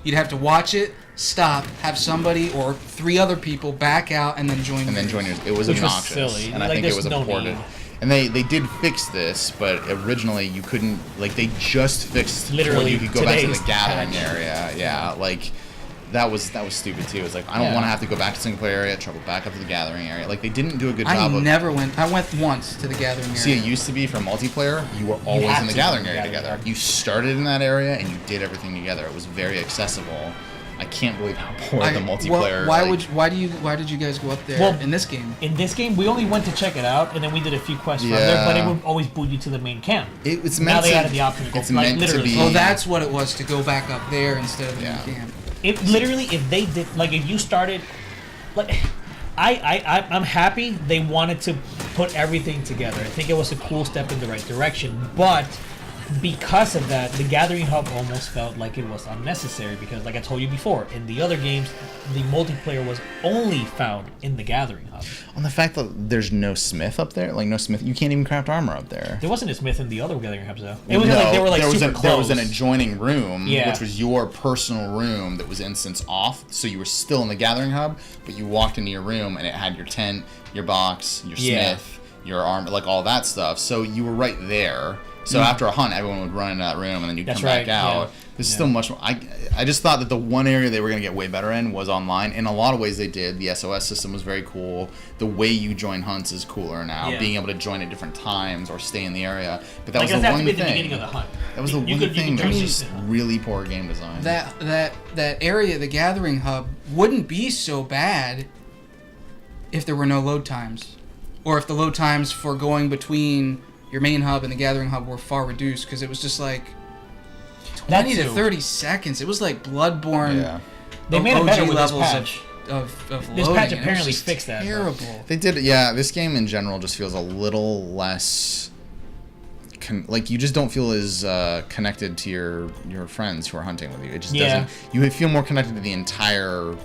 you'd have to watch it, stop, have somebody or 3 other people back out, and then join. Yours. It was obnoxious, silly. And I think it was imported. And they did fix this, but originally you couldn't. Like they just fixed literally you could go back to the gathering area. Yeah, like that was stupid too. It's like I don't want to have to go back to single player area, travel back up to the gathering area. Like they didn't do a good job. I went once to the gathering area. See, it used to be for multiplayer, you were always in the gathering area together. You started in that area and you did everything together. It was very accessible. I can't believe how poor the multiplayer. Why did you guys go up there in this game? In this game, we only went to check it out, and then we did a few quests from there. But it would always boot you to the main camp. It's meant now they added the option to go literally. Oh, that's what it was, to go back up there instead of the main camp. It literally, if they did, like, if you started, like, I'm happy they wanted to put everything together. I think it was a cool step in the right direction, but because of that, the Gathering Hub almost felt like it was unnecessary because, like I told you before, in the other games, the multiplayer was only found in the Gathering Hub. On the fact that there's no smith up there, like no smith, you can't even craft armor up there. There wasn't a smith in the other Gathering Hubs though. It was like they were like super close. There was an adjoining room, which was your personal room that was instance off, so you were still in the Gathering Hub, but you walked into your room and it had your tent, your box, your smith, your armor, like all that stuff. So you were right there. So after a hunt, everyone would run into that room, and then you'd come back out. There's still much more. I just thought that the one area they were going to get way better in was online. In a lot of ways, they did. The SOS system was very cool. The way you join hunts is cooler now. Being able to join at different times or stay in the area. But that was the one thing. The beginning of the hunt. That was the one thing that was just really poor game design. That area, the Gathering Hub, wouldn't be so bad if there were no load times, or if the load times for going between your main hub and the Gathering Hub were far reduced, because it was just like 20 to 30 seconds. It was like Bloodborne. They made it better with this patch. Of loading. This patch apparently fixed that. Terrible. They did. Yeah, this game in general just feels a little less. Like you just don't feel as connected to your friends who are hunting with you. It just doesn't. You feel more connected to the entire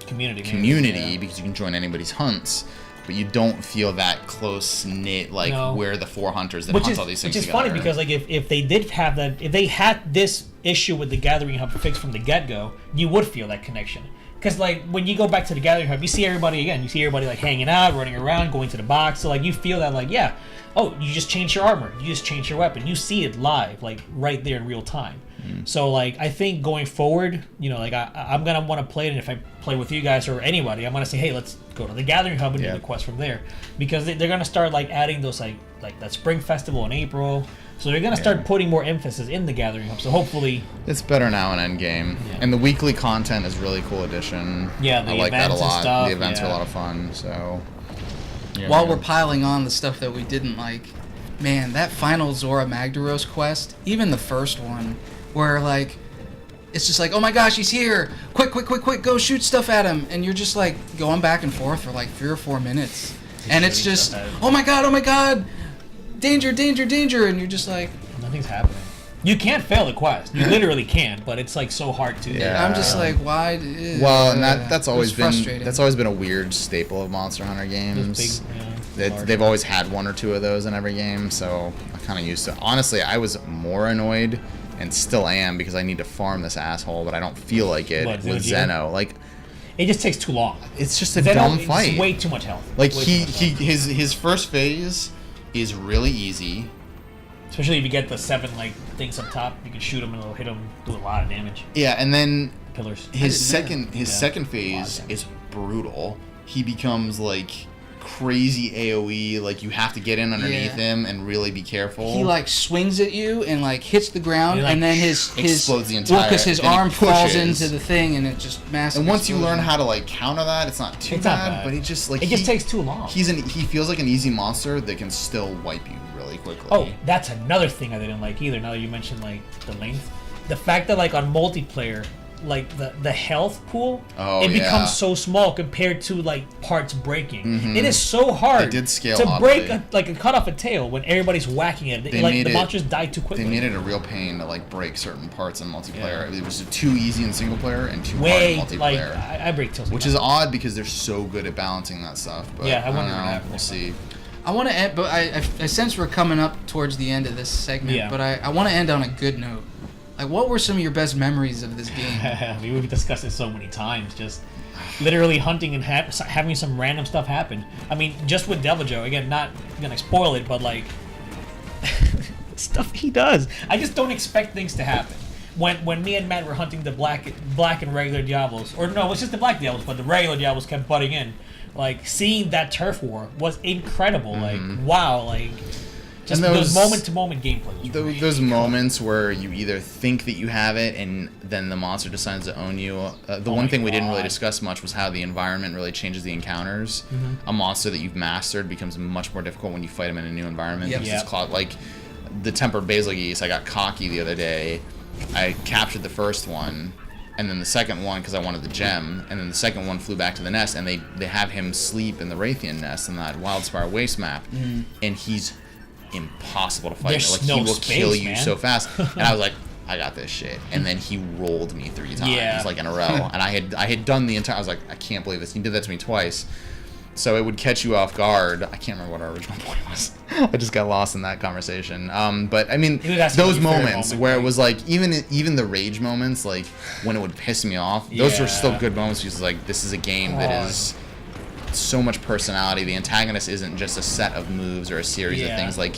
community because you can join anybody's hunts. But you don't feel that close knit, like we're the 4 hunters that hunt all these things together. Which is funny because, like, if they did have that, if they had this issue with the Gathering Hub fixed from the get-go, you would feel that connection. Because, like, when you go back to the Gathering Hub, you see everybody again. You see everybody, like, hanging out, running around, going to the box. So, like, you feel that, like, you just changed your armor. You just changed your weapon. You see it live, like, right there in real time. So, like, I think going forward, like, I'm going to want to play it, and if I play with you guys or anybody, I'm going to say, hey, let's go to the Gathering Hub and do the quest from there. Because they're going to start, like, adding those, like that Spring Festival in April. So they're going to start putting more emphasis in the Gathering Hub. So hopefully... It's better now in Endgame. Yeah. And the weekly content is really cool addition. Yeah, I like that a lot. The events are a lot of fun, so... While we're piling on the stuff that we didn't like, man, that final Zora Magdaros quest, even the first one, where, like, it's just like, oh my gosh, he's here! Quick, go shoot stuff at him! And you're just, like, going back and forth for, like, 3 or 4 minutes. And it's just, oh my god! Danger! And you're just like... Nothing's happening. You can't fail the quest. You literally can't, but it's, like, so hard to do. Yeah. I'm just like, why? Well, and that's always been a weird staple of Monster Hunter games. They've always had 1 or 2 of those in every game, so I'm kind of used to it. Honestly, I was more annoyed, and still am, because I need to farm this asshole, but I don't feel like it with Zeno. Like, It just takes too long. It's just a dumb fight. It's way too much health. Like his first phase is really easy. Especially if you get the 7 like things up top, you can shoot them and it'll hit them, do a lot of damage. Yeah, and then Pillars. his second phase is brutal. He becomes like crazy AoE, like you have to get in underneath him and really be careful. He like swings at you and like hits the ground, and then his explodes the entire. Because his arm falls into the thing and it just massive. And once you learn how to like counter that, it's not too bad. But it just like it just takes too long. He feels like an easy monster that can still wipe you really quickly. Oh, that's another thing I didn't like either. Now that you mentioned like the length, the fact that like on multiplayer, like the health pool, becomes so small compared to like parts breaking. Mm-hmm. It is so hard to break a cut off a tail when everybody's whacking it. The monsters die too quickly. They made it a real pain to like break certain parts in multiplayer. Yeah. It was too easy in single player and too hard in multiplayer. Like, I break tails, which is odd because they're so good at balancing that stuff. But I wonder what happens. We'll see. I want to end, but I sense we're coming up towards the end of this segment. Yeah. But I want to end on a good note. Like, what were some of your best memories of this game? We've discussed it so many times. Just literally hunting and having some random stuff happen. I mean, just with Devil Joe, again, not gonna spoil it, but like stuff he does. I just don't expect things to happen. When me and Matt were hunting the black and regular Diablos, or no, it was just the black Diablos, but the regular Diablos kept butting in. Like, seeing that turf war was incredible. Mm-hmm. Like, wow, like. Just those moment-to-moment gameplay. Those moments where you either think that you have it and then the monster decides to own you. The one thing we didn't really discuss much was how the environment really changes the encounters. Mm-hmm. A monster that you've mastered becomes much more difficult when you fight him in a new environment. Yep. Like the Tempered Basil Geese, I got cocky the other day. I captured the first one, and then the second one because I wanted the gem, and then the second one flew back to the nest, and they have him sleep in the Raytheon nest in that Wildspire Waste map, and he's impossible to fight. Like, he will kill you so fast. And I was like, I got this shit. And then he rolled me 3 times, like in a row. And I had done the entire. I was like, I can't believe this. He did that to me twice. So it would catch you off guard. I can't remember what our original point was. I just got lost in that conversation. But I mean, those moments where it was like, even the rage moments, like when it would piss me off, those were still good moments. Because like, this is a game that is so much personality. The antagonist isn't just a set of moves or a series of things. Like,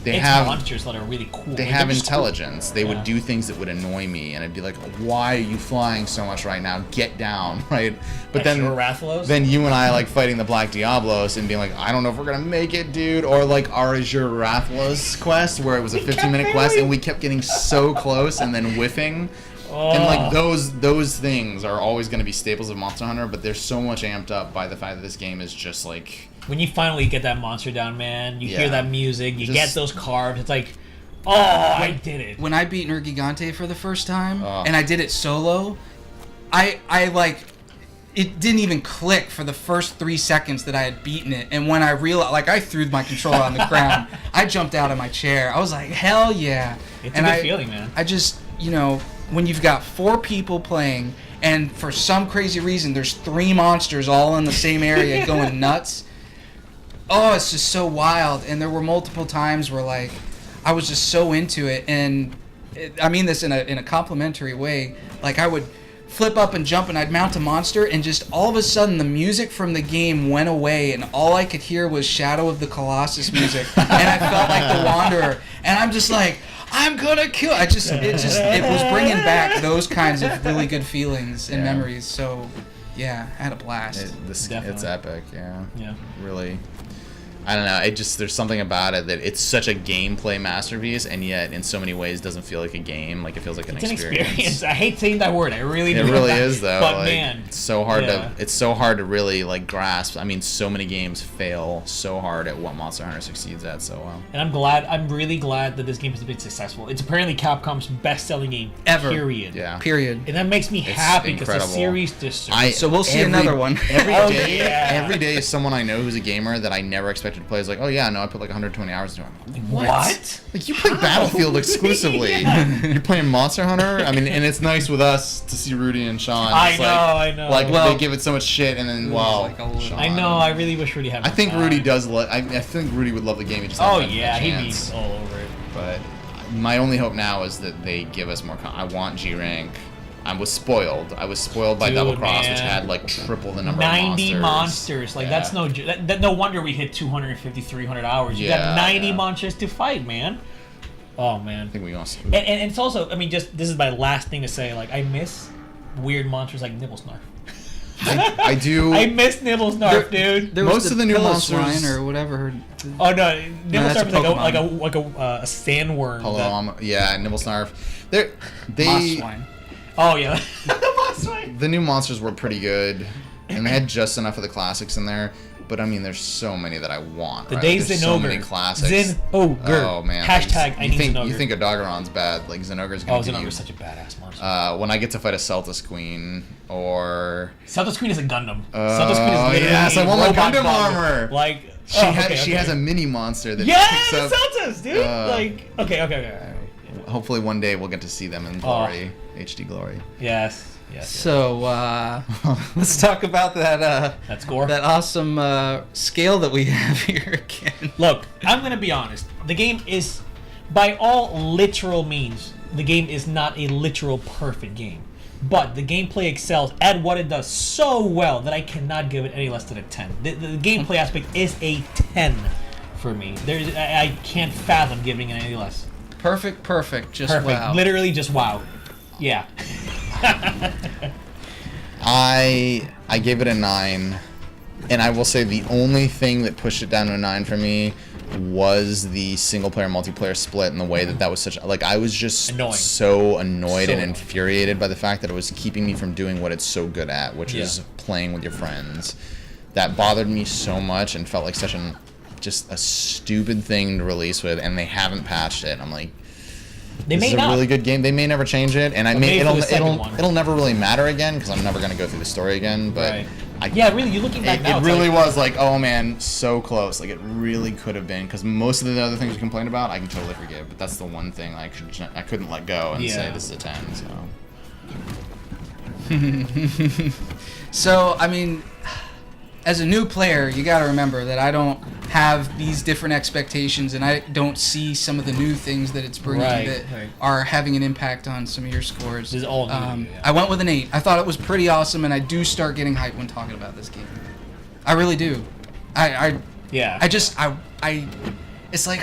they have monsters that are really cool. They have intelligence. Cool. They would do things that would annoy me, and I'd be like, "Why are you flying so much right now? Get down!" Right? But then you and I like fighting the Black Diablos and being like, "I don't know if we're gonna make it, dude." Or like our Azure Rathalos quest, where it was a 15-minute quest, and we kept getting so close and then whiffing. And like those things are always going to be staples of Monster Hunter, but they're so much amped up by the fact that this game is just like, when you finally get that monster down, man, you hear that music, you get those carves, it's like, I did it. When I beat Nergigante for the first time, and I did it solo, I like, it didn't even click for the first 3 seconds that I had beaten it, and when I realized, like, I threw my controller on the ground, I jumped out of my chair, I was like, hell yeah. It's a good feeling, man. I just, when you've got 4 people playing, and for some crazy reason there's 3 monsters all in the same area going nuts, it's just so wild. And there were multiple times where like I was just so into it, and I mean this in a complimentary way. Like, I would flip up and jump, and I'd mount a monster, and just all of a sudden the music from the game went away, and all I could hear was Shadow of the Colossus music, and I felt like the Wanderer, and I'm just like, I'm gonna kill. It was bringing back those kinds of really good feelings and memories. So, yeah, I had a blast. It's epic. Yeah. Really. I don't know. There's something about it that it's such a gameplay masterpiece, and yet in so many ways doesn't feel like a game. Like, it feels like an experience. I hate saying that word. I really do. It really is, though. But like, man, it's so hard to really like grasp. I mean, so many games fail so hard at what Monster Hunter succeeds at so well. And I'm really glad that this game has been successful. It's apparently Capcom's best-selling game ever. Period. Yeah. Period. And that makes me happy because the series deserves. So we'll see another one. Every day, someone I know who's a gamer that I never expected to play is like, oh yeah, no, I put like 120 hours into it. What? Like, you play Battlefield exclusively. You're playing Monster Hunter? I mean, and it's nice with us to see Rudy and Sean. I know. Like, they give it so much shit, and then, Sean. I know, I really wish Rudy had more time. Rudy does I think Rudy would love the game. He just he'd be all over it. But my only hope now is that they give us more I want G-Rank. I was spoiled. I was spoiled by Dude, Double Cross, man. which had like triple the number 90 of monsters. Like, Yeah. that's no wonder we hit 250, 300 hours. You Yeah, got 90 yeah. monsters to fight, man. Oh, man. I think we also. And it's also, I mean, just this is my last thing to say. Like, I miss weird monsters like Nibblesnarf. I do. I miss Nibblesnarf, dude. There Most was of the new pillow monsters- swine or whatever. Oh no, that's Nibblesnarf a is like a sandworm. Yeah, Nibblesnarf. They Moss swine. Oh yeah, the moss swine. the new monsters were pretty good, and they had just enough of the classics in there. But I mean, there's so many that I want. The right? Days There's Zen so Ogre. many classics. Oh man. Hashtag I need think, Zen Ogre. You think a Doggeron's bad? Like Zen Ogre's gonna Oh, give Zen you. Ogre's such a badass monster. When I get to fight a Celtus Queen or Celtus Queen is a Gundam. Celtus Queen is literally yes, I a want my robot Gundam bug. armor. Like she has a mini monster that yeah, picks up. Celtus, dude. Like okay. Hopefully one day we'll get to see them in glory, HD glory. Yes. So let's talk about that. That's gore. That awesome scale that we have here again. Look, I'm gonna be honest. The game is, by all literal means, the game is not a literal perfect game. But the gameplay excels at what it does so well that I cannot give it any less than a 10. The gameplay aspect is a 10 for me. I can't fathom giving it any less. Perfect. Just Perfect. wow. Literally just wow. Yeah. I gave it a 9, and I will say the only thing that pushed it down to a 9 for me was the single player multiplayer split and the way that was such like I was just Annoying. so annoyed So and annoying. infuriated by the fact that it was keeping me from doing what it's so good at, which is playing with your friends. That bothered me so much and felt like such just a stupid thing to release with, and they haven't patched it. I'm like, this is a really good game. They may never change it, and it'll never really matter again because I'm never gonna go through the story again. But really, you're looking back now. It really was like, oh man, so close. Like it really could have been, because most of the other things you complained about, I can totally forgive. But that's the one thing I couldn't let go and say this is a 10. So. So I mean, as a new player, you got to remember that I don't have these different expectations, and I don't see some of the new things that it's bringing that are having an impact on some of your scores. This is all new. I went with an 8. I thought it was pretty awesome, and I do start getting hyped when talking about this game. I really do. It's like,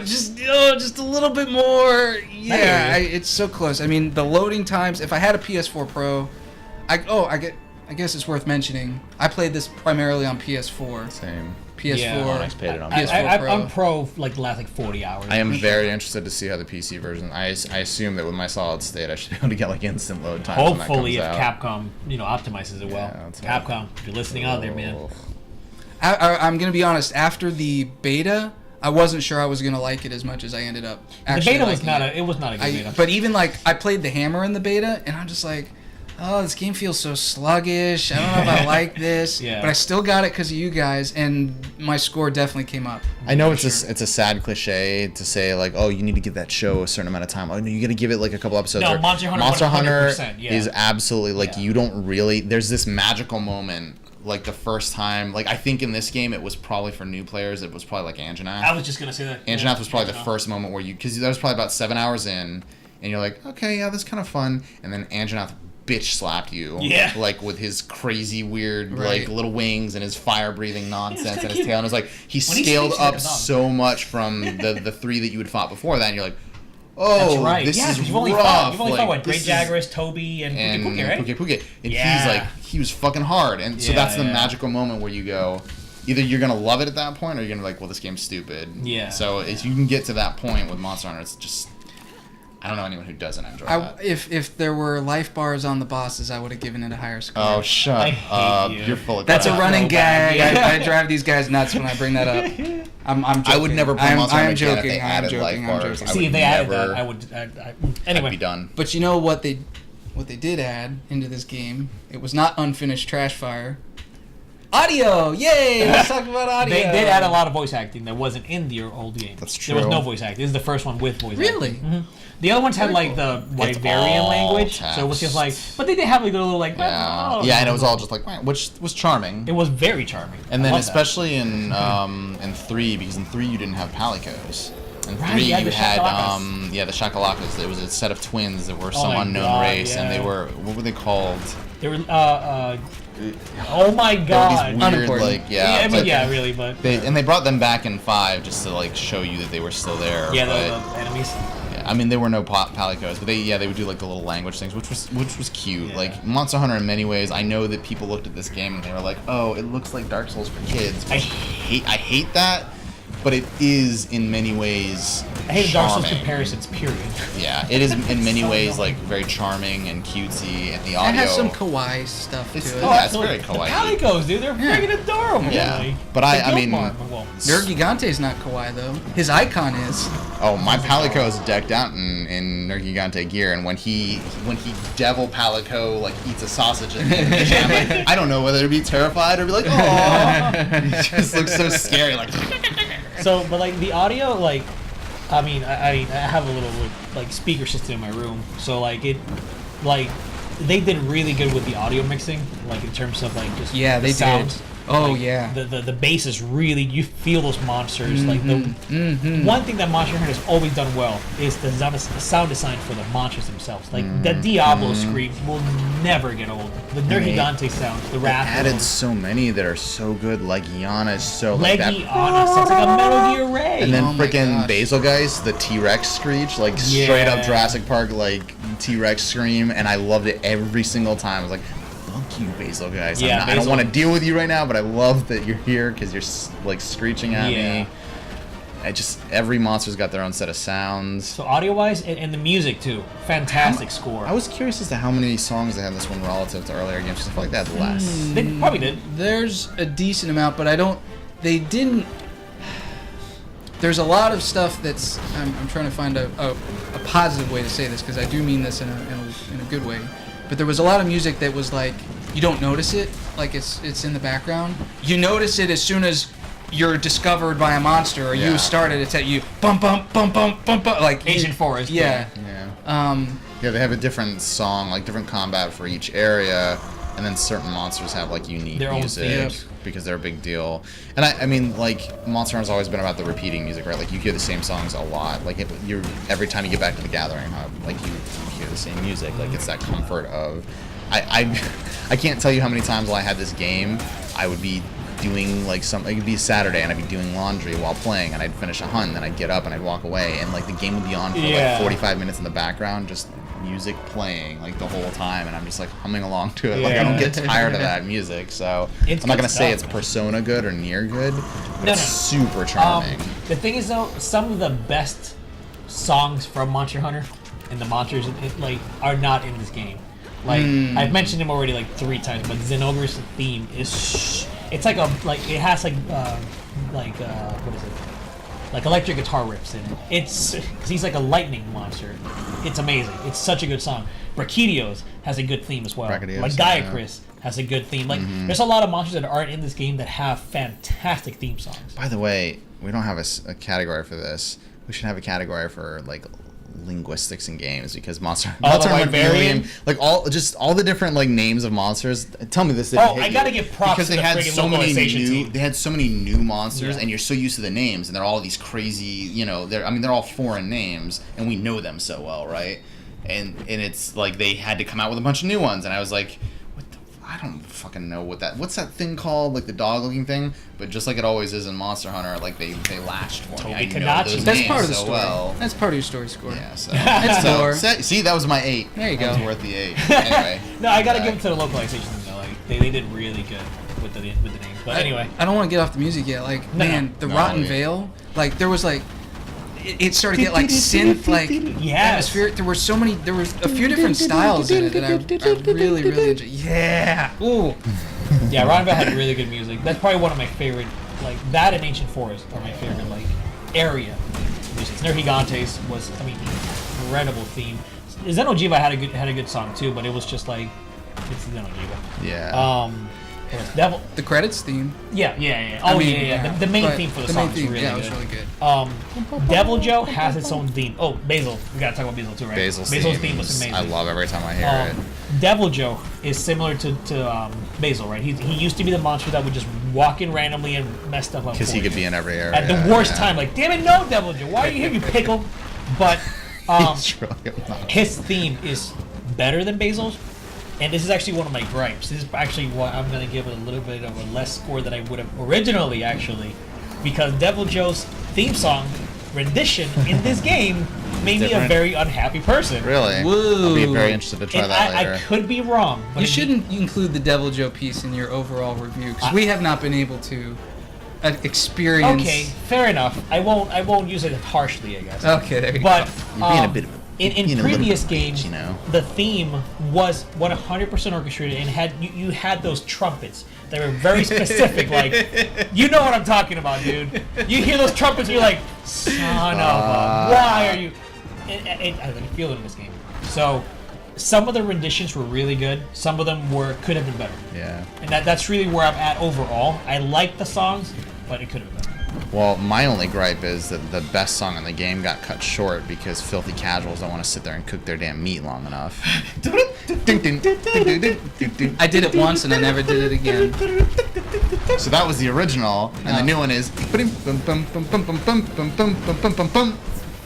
just a little bit more. Yeah, it's so close. I mean, the loading times. If I had a PS4 Pro, I guess it's worth mentioning. I played this primarily on PS4. Same. PS4. I played it on PS4 Pro. I'm pro like the last 40 hours. I am very interested to see how the PC version. I assume that with my solid state, I should be able to get like instant load time. Hopefully, if when that Capcom optimizes it well. Yeah, Capcom, if you're listening out there, man. I'm gonna be honest. After the beta, I wasn't sure I was gonna like it as much as I ended up. The beta was not a good beta. But even like I played the hammer in the beta, and I'm just like, oh, this game feels so sluggish. I don't know if I like this. But I still got it because of you guys, and my score definitely came up. I know it's a sad cliche to say like, oh, you need to give that show a certain amount of time. Oh no, you got to give it like a couple episodes. No, Monster Hunter 100%, is absolutely like you don't really. There's this magical moment. Like the first time, like I think in this game it was probably for new players. It was probably like Anjanath. I was just gonna say that. Anjanath was probably the first moment where because that was probably about 7 hours in, and you're like, okay, yeah, this is kind of fun. And then Anjanath bitch slapped you, like with his crazy weird like little wings and his fire breathing nonsense and his tail. And it was like he scaled up so much from the 3 that you had fought before that, and you're like, oh, this is you've rough. only fought like, what? Great Jagras, Toby, and Puke Puke, right? Puke. And he was fucking hard. And so that's the magical moment where you go, either you're going to love it at that point, or you're going to be like, well, this game's stupid. Yeah. So if you can get to that point with Monster Hunter, it's just, I don't know anyone who doesn't enjoy that. If there were life bars on the bosses, I would have given it a higher score. Oh, shut up. You. You're full of That's crap. a running gag. I drive these guys nuts when I bring that up. I'm joking. I would never play Monster Hunter again if joking. they added life bars. See, if they added that, I would. Anyway, I'd be done. But you know what they did add into this game? It was not unfinished trash fire. Audio! Yay! Let's talk about audio. They did add a lot of voice acting that wasn't in the old game. That's true. There was no voice acting. This is the first one with voice really? acting. Really? The other ones had like the Wyverian language, so it was just like. But they did have like a little like. Yeah, and it was all just like, which was charming. It was very charming. And then especially in 3, because in 3 you didn't have Palicos. In Right, 3, yeah, you the had Shakalakas. the Shakalakas. It was a set of twins that were some my unknown God, race, and they yeah. were, what were they called? They were oh my They were god. these weird, Unimportant. like, yeah. I mean, but yeah, really, but they brought them back in 5 just to like show you that they were still there. yeah, but, the enemies. yeah, I mean, there were no palicos, but they would do like the little language things, which was cute. Yeah. Like Monster Hunter, in many ways, I know that people looked at this game and they were like, "Oh, it looks like Dark Souls for kids." I I hate that, but it is in many ways. I hate Dark Souls charming. comparisons, period. Yeah, it is in many So ways annoying. like very charming and cutesy, and the It audio. has some kawaii stuff to It's- it. oh, yeah, it's absolutely. very kawaii. The Palicos, dude, they're Yeah. freaking adorable. Yeah, Like, but the I mean, Guild Mart, Nergigante's not kawaii though. His icon is. oh, my Palico is decked out in Nergigante gear, and when he Devil Palico like eats a sausage in the I'm like, I don't know whether to be terrified or be like, oh, he just looks so scary, like. So, but like the audio, like, I mean, I have a little like speaker system in my room, so like they did really good with the audio mixing, like in terms of like just Yeah, the they sounds. did. Oh Like, yeah. the bass is really, you feel those monsters. Like the one thing that Monster Hunter has always done well is the sound design for the monsters themselves. Like the Diablo screams will never get old. The Nergigante sounds, the They Wrath. added so many that are so good. Like Yana is so like that. Legiana sounds like a Metal Gear Ray. And then Oh my freaking gosh. Basilgeist, the T-Rex screech, like straight up Yeah. Jurassic Park like T-Rex scream, and I loved it every single time. I was like, "Fuck you, Basilgeist! Yeah, I don't Basil- want to deal with you right now, but I love that you're here because you're like screeching at Yeah. me." Every monster's got their own set of sounds. So audio-wise, and the music too, fantastic score. I was curious as to how many songs they had this one relative to earlier games. I feel like they had less. They probably did. There's a decent amount, but I don't. They didn't. There's a lot of stuff that's. I'm trying to find a positive way to say this because I do mean this in a good way. But there was a lot of music that was like you don't notice it, like it's in the background. You notice it as soon as you're discovered by a monster or Yeah. you started. It's at you bump bump bump bump bump bump like Ancient Forest. Yeah. Yeah. Yeah, they have a different song, like different combat for each area, and then certain monsters have like unique Their own music theme. because they're a big deal. And I mean, like Monster Hunter's always been about the repeating music, right? Like you hear the same songs a lot. Like you're every time you get back to the Gathering Hub, like you hear the same music. Like it's that comfort of, I can't tell you how many times while I had this game, I would be doing like something. It'd be Saturday and I'd be doing laundry while playing, and I'd finish a hunt, and then I'd get up and I'd walk away, and like the game would be on for Yeah. like 45 minutes in the background, just music playing like the whole time, and I'm just like humming along to it. Like I don't Yeah. get tired of that music. So It's I'm not good gonna say stuff, it's man. Persona good or near good, but No, it's no. super charming. The thing is though, some of the best songs from Monster Hunter and the monsters like are not in this game. Like I've mentioned him already like 3 times, but Xenogre's theme is it's like it has like what is it? Like electric guitar riffs in it. It's cause he's like a lightning monster. It's amazing. It's such a good song. Brachydios has a good theme as well. Brachydios, Like yeah. Diacris has a good theme. Like there's a lot of monsters that aren't in this game that have fantastic theme songs. By the way, we don't have a category for this. We should have a category for like linguistics in games, because Monster the Hunter Wyverian? like all the different like names of monsters. Tell me this. Oh, I gotta give props because to they the had friggin' so many localization new. team. They had so many new monsters, Yeah. and you're so used to the names, and they're all these crazy. You know, they're all foreign names, and we know them so well, right? And it's like they had to come out with a bunch of new ones, and I was like, what the? I don't fucking know what's that thing called, like the dog looking thing, but just like it always is in Monster Hunter, like they latched for me. I know Tobi-Kadachi. those That's names part of the so story. well. That's part of your story score. Yeah, so It's so, four. see, that was my 8. There you That was go. worth the 8. Anyway, No, I gotta back. give it to the localization though. Like they did really good with the names. But anyway, I don't want to get off the music yet. Like, No, man, the no, Rotten yeah. Vale, like, there was like, it started to get like synth, like Yes. atmospheric. There were a few different styles in it that I really, really enjoyed. Yeah. Ooh. yeah, Rotten Vale had really good music. That's probably one of my favorite. Like that and Ancient Forest are my favorite. Like area music. Nergigantes was, I mean, incredible theme. Xenojiva had a good song too, but it was just like it's Xenojiva. Yeah. It was Devil. The credits theme. Yeah. Oh I mean, yeah. The main but theme for the the song main is theme, really yeah, good. it was really good. Devil Joe has its own theme. Oh, Basil. We gotta talk about Basil too, right? Basil's theme was amazing. I love every time I hear it. Devil Joe is similar to Basil, right? He used to be the monster that would just walk in randomly and mess stuff up. Because he could be in every area. At the worst time, like, damn it, no, Devil Joe, why are you here, you pickle? But He's really obnoxious. his theme is better than Basil's, and this is actually one of my gripes. This is actually why I'm going to give it a little bit of a less score than I would have originally, actually, because Devil Joe's theme song rendition in this game made me a Different. very unhappy person. Really? Whoa. I'll be very interested to try And that later. I could be wrong. But You shouldn't include the Devil Joe piece in your overall review because we have not been able to experience. Okay, fair enough. I won't use it harshly, I guess. Okay, there you But go. You're being a bit of a in being a little previous bit of a bitch, games, you know? the theme was 100% orchestrated and had you had those trumpets that were very specific. Like, you know what I'm talking about, dude. You hear those trumpets, you're like, son of a, why are you? I can feel it in this game. So, some of the renditions were really good. Some of them could have been better. Yeah. And that's really where I'm at overall. I like the songs, but it could have been better. Well, my only gripe is that the best song in the game got cut short because filthy casuals don't want to sit there and cook their damn meat long enough. I did it once and I never did it again. So that was the original, and the new one is.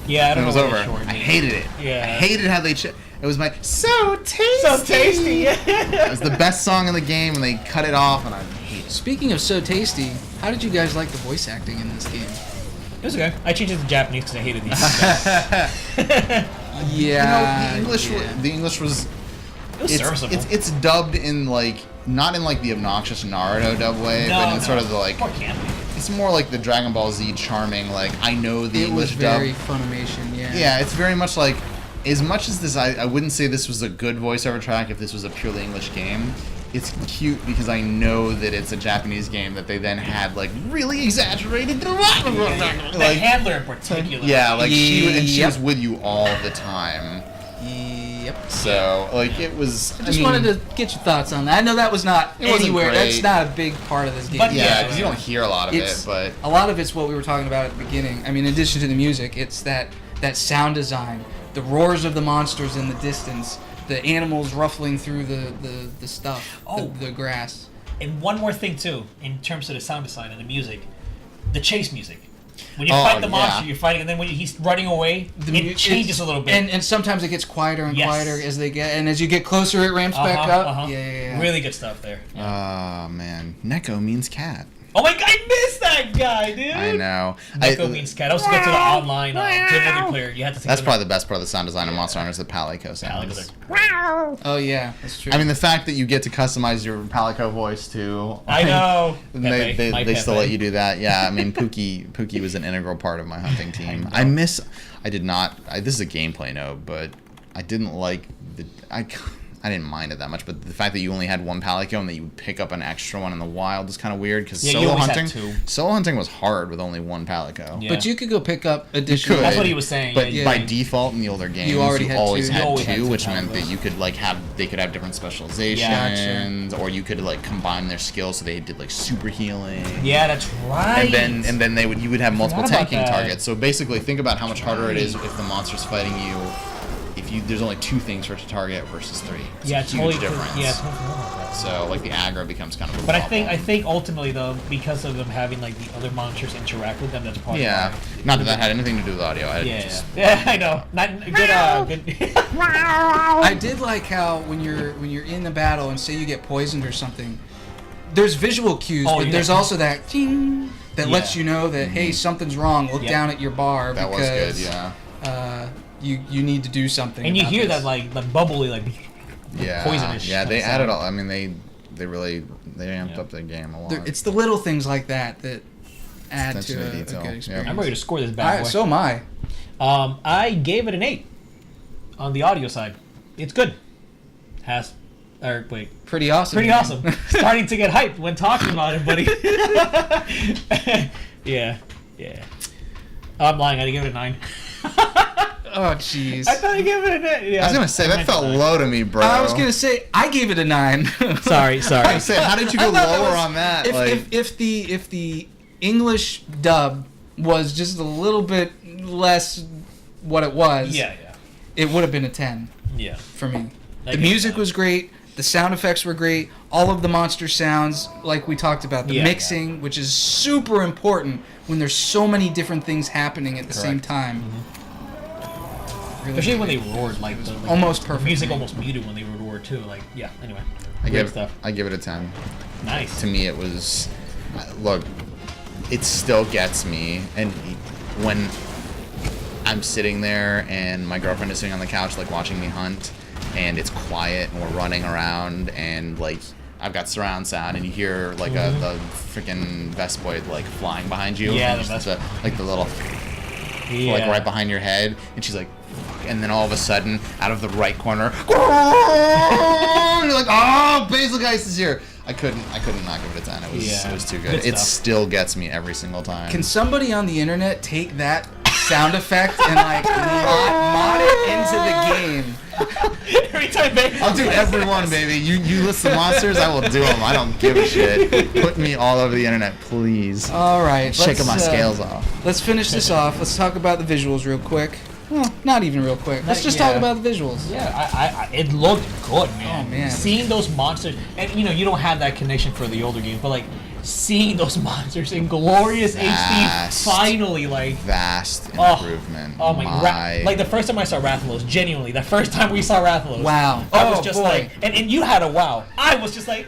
Yeah, I And don't it was know over. what short I means. hated it. Yeah. I hated how they. It was my so tasty. So tasty. It was the best song in the game, and they cut it off, and I hate it. Speaking of so tasty, how did you guys like the voice acting in this game? It was okay. I changed it to Japanese because I hated these. Yeah. The English was. It was serviceable. It's dubbed in like not in like the obnoxious Naruto dub way, but in sort of the like. More campy. It's more like the Dragon Ball Z charming. Like I know the It was English dub. very Funimation, yeah. Yeah, it's very much like. As much as this, I wouldn't say this was a good voiceover track if this was a purely English game. It's cute because I know that it's a Japanese game that they then had like really exaggerated. The Like, handler in particular. yeah, like she Yep. was with you all the time. Yep. So like it was. I just wanted to get your thoughts on that. I know that was not It wasn't anywhere. great. That's not a big part of this game. But Yeah, because you don't hear a lot of It's it, but a lot of it's what we were talking about at the beginning. I mean, in addition to the music, it's that sound design, the roars of the monsters in the distance, the animals ruffling through the stuff, the grass. And one more thing too, in terms of the sound design and the music, the chase music. When you fight the monster, you're fighting, and then when he's running away, it changes a little bit. And sometimes it gets quieter and Yes. quieter as they get, and as you get closer, it ramps back up. Yeah. Really good stuff there. Yeah. oh man, Neko means cat. Oh my god, I missed that guy, dude! I know. Neko means cat. I was going to the online, to multiplayer, you had to take That's probably the best part of the sound design of Monster Hunter is the Palico sounds. Oh yeah, that's true. I mean, the fact that you get to customize your Palico voice too. I know. And Pepe, my they still Pepe. let you do that. Yeah, I mean, Pookie was an integral part of my hunting team. I did not. This is a gameplay note, but I didn't like the. I didn't mind it that much, but the fact that you only had one Palico and that you would pick up an extra one in the wild is kind of weird because Yeah, you always had two. solo hunting was hard with only one Palico. Yeah. But you could go pick up additional. could. That's what he was saying. But yeah, by default in the older games, You already had always two. had You always two, had two which meant that Palicos. you could like they could have different specializations, or you could like combine their skills so they did like super healing. Yeah, that's right. And then you would have multiple forgot about tanking that. targets. So basically, think about how much harder it is if the monster's fighting you. If there's only 2 things for it to target versus 3. It's a huge difference. Yeah, totally forgot about that. So like the aggro becomes kind of a But I problem. think ultimately though, because of them having like the other monsters interact with them, that's probably Yeah, why. not that that had anything to do with audio. Yeah, I know. Not good. I did like how when you're in the battle and say you get poisoned or something, there's visual cues, Oh, but yeah. there's also that ting that lets Yeah. you know that hey, something's wrong. Look Yep. down at your bar That was because good. Yeah. you need to do something. And you about hear this. that like the bubbly like Yeah. poisonous. Yeah, they sound. added all. I mean, they really amped Yeah. up the game a lot. It's the little things like that add Attention to to a detail. good Yeah. experience. I'm ready to score this bad boy. So am I. I gave it an 8 on the audio side. It's good. Pretty awesome. Pretty awesome. Starting to get hyped when talking about it, buddy. yeah. I'm lying. I give it a 9. Oh jeez. I thought I gave it a 9. Yeah, I was gonna say that felt low to me, bro. I was gonna say I gave it a 9. Sorry. I was saying, how did you go I thought that lower was- on that? If the English dub was just a little bit less what it was, Yeah. it would have been a 10 Yeah. for me. I The get music that. was great. The sound effects were great. all of the monster sounds, like we talked about, the mixing, which is super important when there's so many different things happening at the same time. Really Especially when they roared, like almost perfect. The music almost muted when they roared too. Like, anyway. I give it a 10. Nice. To me, it was, look, it still gets me, and when I'm sitting there and my girlfriend is sitting on the couch, like, watching me hunt, and it's quiet and we're running around, and like I've got surround sound, and you hear like the freaking Vespoid like flying behind you, like the little like right behind your head, and she's like, and then all of a sudden out of the right corner, you're like, oh, Basil Geist is here. I couldn't not give it a 10. It was too good. It still gets me every single time. Can somebody on the internet take that sound effect and like mod it into the game? Every time, baby. I'll do everyone, baby. You list the monsters, I will do them. I don't give a shit. Put me all over the internet, please. All right, shaking my scales off. Let's finish this off. Let's talk about the visuals real quick. Well, not even real quick. Let's just talk about the visuals. Yeah, it looked good, man. Oh man, seeing those monsters, and you don't have that connection for the older games, but like seeing those monsters in glorious HD, finally, like vast improvement. Oh my! Like the first time I saw Rathalos, genuinely, the first time we saw Rathalos, wow! I was just like, and you had a wow. I was just like,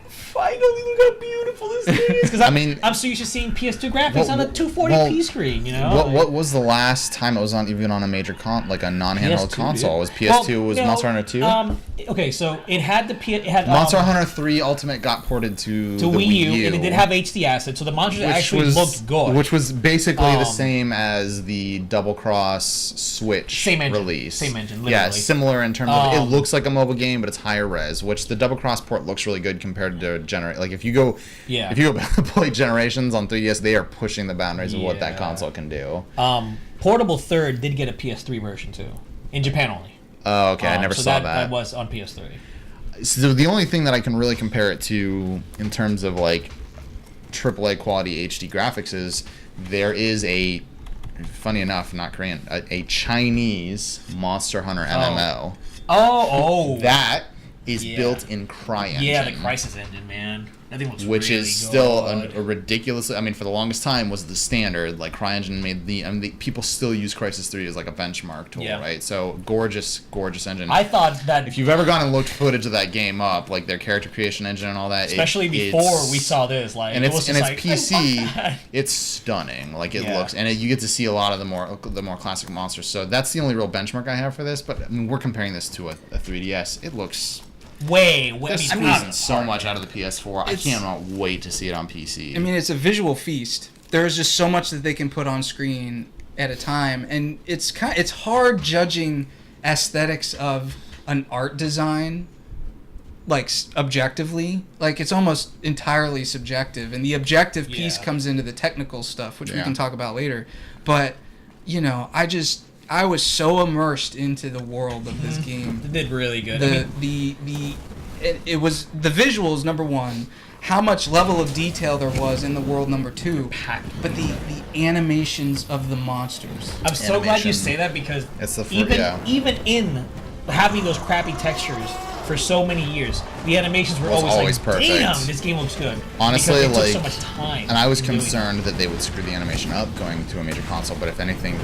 finally, look how beautiful this thing is. Because I'm so used to seeing PS2 graphics on a 240p screen. You know. What was the last time it was on even on a major like a non-handheld console? Was PS2 was Monster Hunter 2? Okay, so it had Monster Hunter 3 Ultimate got ported to the Wii U, and it did have HD assets, so the monsters actually looked good. Which was basically the same as the Double Cross Switch release. Same engine, literally. Yeah, similar in terms of it looks like a mobile game, but it's higher res. Which the Double Cross port looks really good compared to like if you go play Generations on 3DS, they are pushing the boundaries of what that console can do. Portable Third did get a PS3 version too, in Japan only. Oh, okay. I never saw that. That was on PS3. So the only thing that I can really compare it to in terms of like AAA quality HD graphics is there is a, funny enough, not Korean, a Chinese Monster Hunter MMO. Oh. That is built in CryEngine. Yeah, the Crysis engine, man. That thing looks which really is still a ridiculously. I mean, for the longest time was the standard. Like CryEngine made the people still use Crysis 3 as like a benchmark tool, right? So gorgeous engine. I thought that if you've ever gone and looked footage of that game up, like their character creation engine and all that, especially before we saw this, like and it's like, PC, it's stunning. Like it looks, and you get to see a lot of the more classic monsters. So that's the only real benchmark I have for this. But I mean, we're comparing this to a 3DS. It looks. They're squeezing so much out of the PS4. I cannot wait to see it on PC. I mean, it's a visual feast. There's just so much that they can put on screen at a time, and it's hard judging aesthetics of an art design, like objectively. Like it's almost entirely subjective, and the objective piece comes into the technical stuff, which we can talk about later. But I was so immersed into the world of this game. It did really good. It was the visuals, number one, how much level of detail there was in the world, number two, but the animations of the monsters. I'm so glad you say that because it's even in having those crappy textures for so many years, the animations were always like, perfect. Damn, this game looks good. Honestly, it took so much time. And I was concerned that they would screw the animation up going to a major console, but if anything,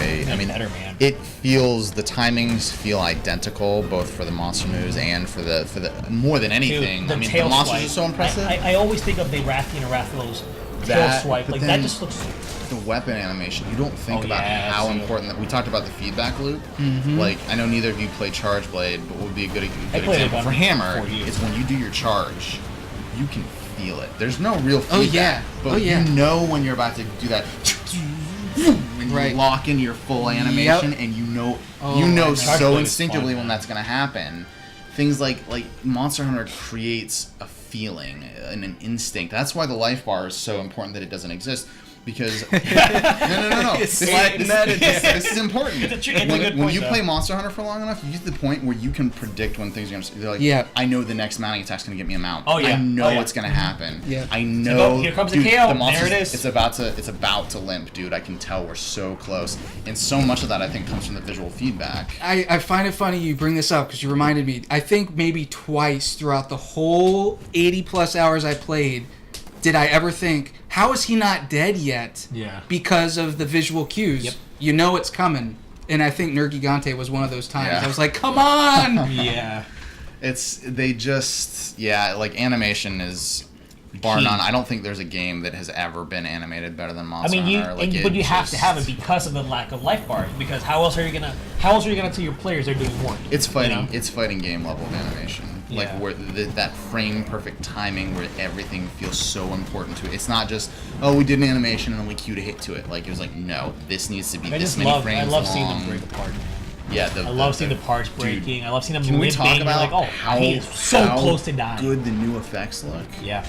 it feels, the timings feel identical both for the monster moves and for the more than anything. Dude, the monsters are so impressive. I always think of the Rathian and Rathalos tail swipe. Like that just looks. The weapon animation, you don't think about how important that. We talked about the feedback loop. Mm-hmm. Like I know neither of you play Charge Blade, but what would be a good example for Hammer is when you do your charge, you can feel it. There's no real feedback, but you know when you're about to do that, and you lock in your full animation, and you know so instinctively when that's gonna happen. Things like Monster Hunter creates a feeling and an instinct. That's why the life bar is so important that it doesn't exist. Because no. This is important. It's a good When point, you though. play Monster Hunter for long enough, you get to the point where you can predict when things are going to. They're like, Yeah. I know the next mounting attack's going to get me a mount. Oh, yeah. I know Oh, yeah. it's going to happen. Yeah. I know. Here comes dude, the KO. the monster's- There it is. It's about to limp, dude. I can tell we're so close, and so much of that I think comes from the visual feedback. I find it funny you bring this up because you reminded me. I think maybe twice throughout the whole 80 plus hours I played did I ever think, how is he not dead yet? Yeah. Because of the visual cues. Yep. You know it's coming. And I think Nergigante was one of those times. Yeah. I was like, come on! Yeah. Like animation is bar Key. none. I don't think there's a game that has ever been animated better than I Monster mean, Hunter. but you have to have it because of the lack of life bars. Because how else are you gonna tell your players they're doing work? It's fighting. You know? It's fighting game level of animation. Like Yeah. where that frame perfect timing, where everything feels so important to it. It's not just we did an animation and then we cued a hit to it. Like it was like no, this needs to be I this just many love. frames I love long. seeing them break apart. Yeah, I love seeing the parts breaking. I love seeing them Can we limping. talk You're about like, oh, he is so how close to dying. good the new effects look? Yeah.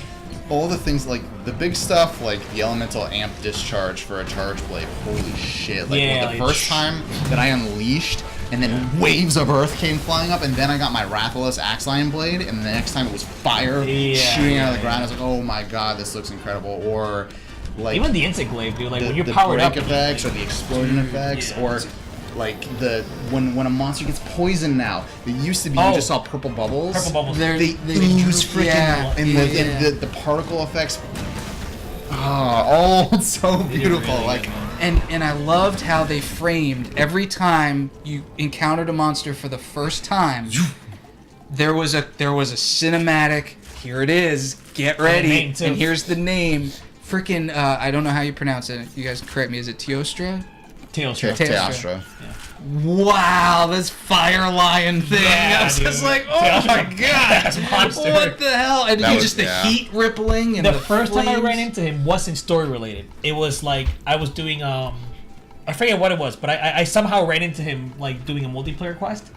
All the things like the big stuff, like the elemental amp discharge for a charge blade. Holy shit! Like Yeah, the like, first time that I unleashed, and then waves of earth came flying up, and then I got my Rathalos Axe Lion blade, and the next time it was fire shooting out of the ground. I was like, oh my god, this looks incredible. Or like Even the insect glaive, dude. Like when you're the powered break up, effects or the explosion effects, yeah. or like when a monster gets poisoned now. It used to be you just saw purple bubbles. Purple bubbles. They're- They they ooze droop, freaking yeah, and yeah. the particle effects. Oh, it's so beautiful. really Like good, man. And I loved how they framed every time you encountered a monster for the first time. There was a cinematic. Here it is. Get ready. name, too. And here's the name. Freaking I don't know how you pronounce it. You guys correct me. Is it Teostra? Teostra. Teostra. Teostra. Wow, this fire lion thing. Yeah, I was just dude. like, oh Teostra's my a god, badass monster. what the hell? And That you was- just the yeah. heat rippling and The first time I flames. ran into him wasn't story related. It was like I was doing I forget what it was, but I somehow ran into him like doing a multiplayer quest,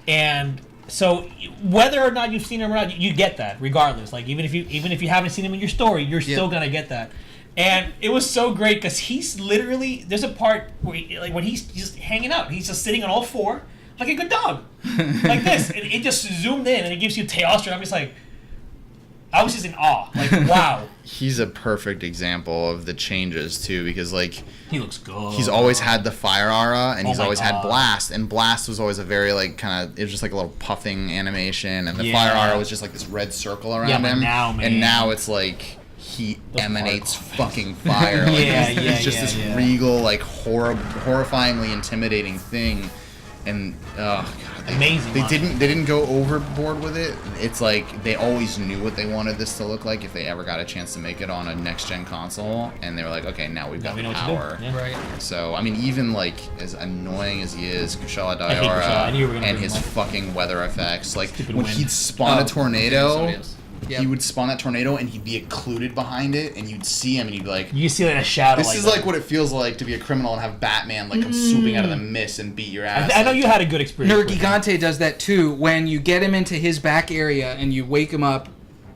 and so whether or not you've seen him or not, you get that regardless. Like even if you haven't seen him in your story, you're still gonna get that. And it was so great because he's literally there's a part where when he's just hanging out, he's just sitting on all four like a good dog, like this, and it just zoomed in and it gives you Teostra. And I'm just like, I was just in awe, like wow. He's a perfect example of the changes too, because like He looks good. he's always had the fire aura, and Oh he's my always had God. blast, and blast was always a very like kind of it was just like a little puffing animation, and the Yeah. fire aura was just like this red circle around Yeah, but him. now, man. And now it's like he Those emanates particle fucking fire. Like Yeah, he's yeah, just yeah, this yeah. regal, like horrifyingly intimidating thing. And God, Amazing They monster. didn't go overboard with it. It's like they always knew what they wanted this to look like if they ever got a chance to make it on a next gen console, and they were like, okay, now we've got we the know what to do. power. Yeah. Right. So I mean, even like as annoying as he is, Kushala hate Kushala. I knew you were Diora, gonna and bring his him up. fucking weather effects, like Stupid when wind. he'd spawn a tornado. Yes. Yep. He would spawn that tornado and he'd be occluded behind it, and you'd see him and you'd be like, You see like a shadow. this is like what it feels like to be a criminal and have Batman like come swooping out of the mist and beat your ass. I know you had a good experience. with him. Nergigante does that too. When you get him into his back area and you wake him up,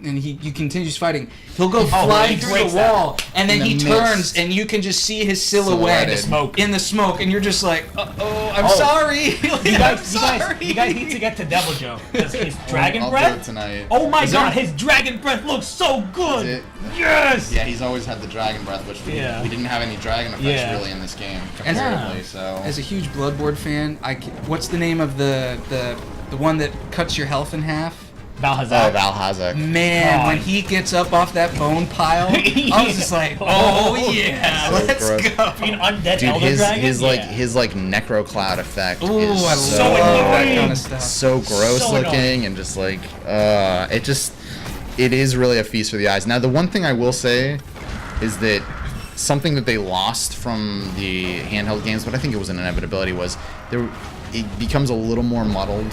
and you continues fighting, he'll go flying he through breaks the wall, and then In he the turns, mist. and you can just see his silhouette Silhouetted. in the smoke, and you're just like, oh, I'm Oh. sorry. You guys, sorry. you guys need to get to Devil Joe because his dragon I'll do it breath. tonight. Oh my Is there- god, his dragon breath looks so good. Is it? Yes. Yeah, he's always had the dragon breath, which we didn't have any dragon effects Yeah. really in this game As a- comparatively. So As a huge Bloodborne fan, what's the name of the one that cuts your health in half? Valhazak. Valhazak. Man, God. when he gets up off that bone pile, I was just like, oh yeah, So let's gross. go. Being undead Dude, elder dragon. his like Yeah. his like necro cloud effect Ooh, is I so, love that annoying. kind of stuff. so gross So looking annoying. and just like it is really a feast for the eyes. Now the one thing I will say is that something that they lost from the handheld games, but I think it was an inevitability, was it becomes a little more muddled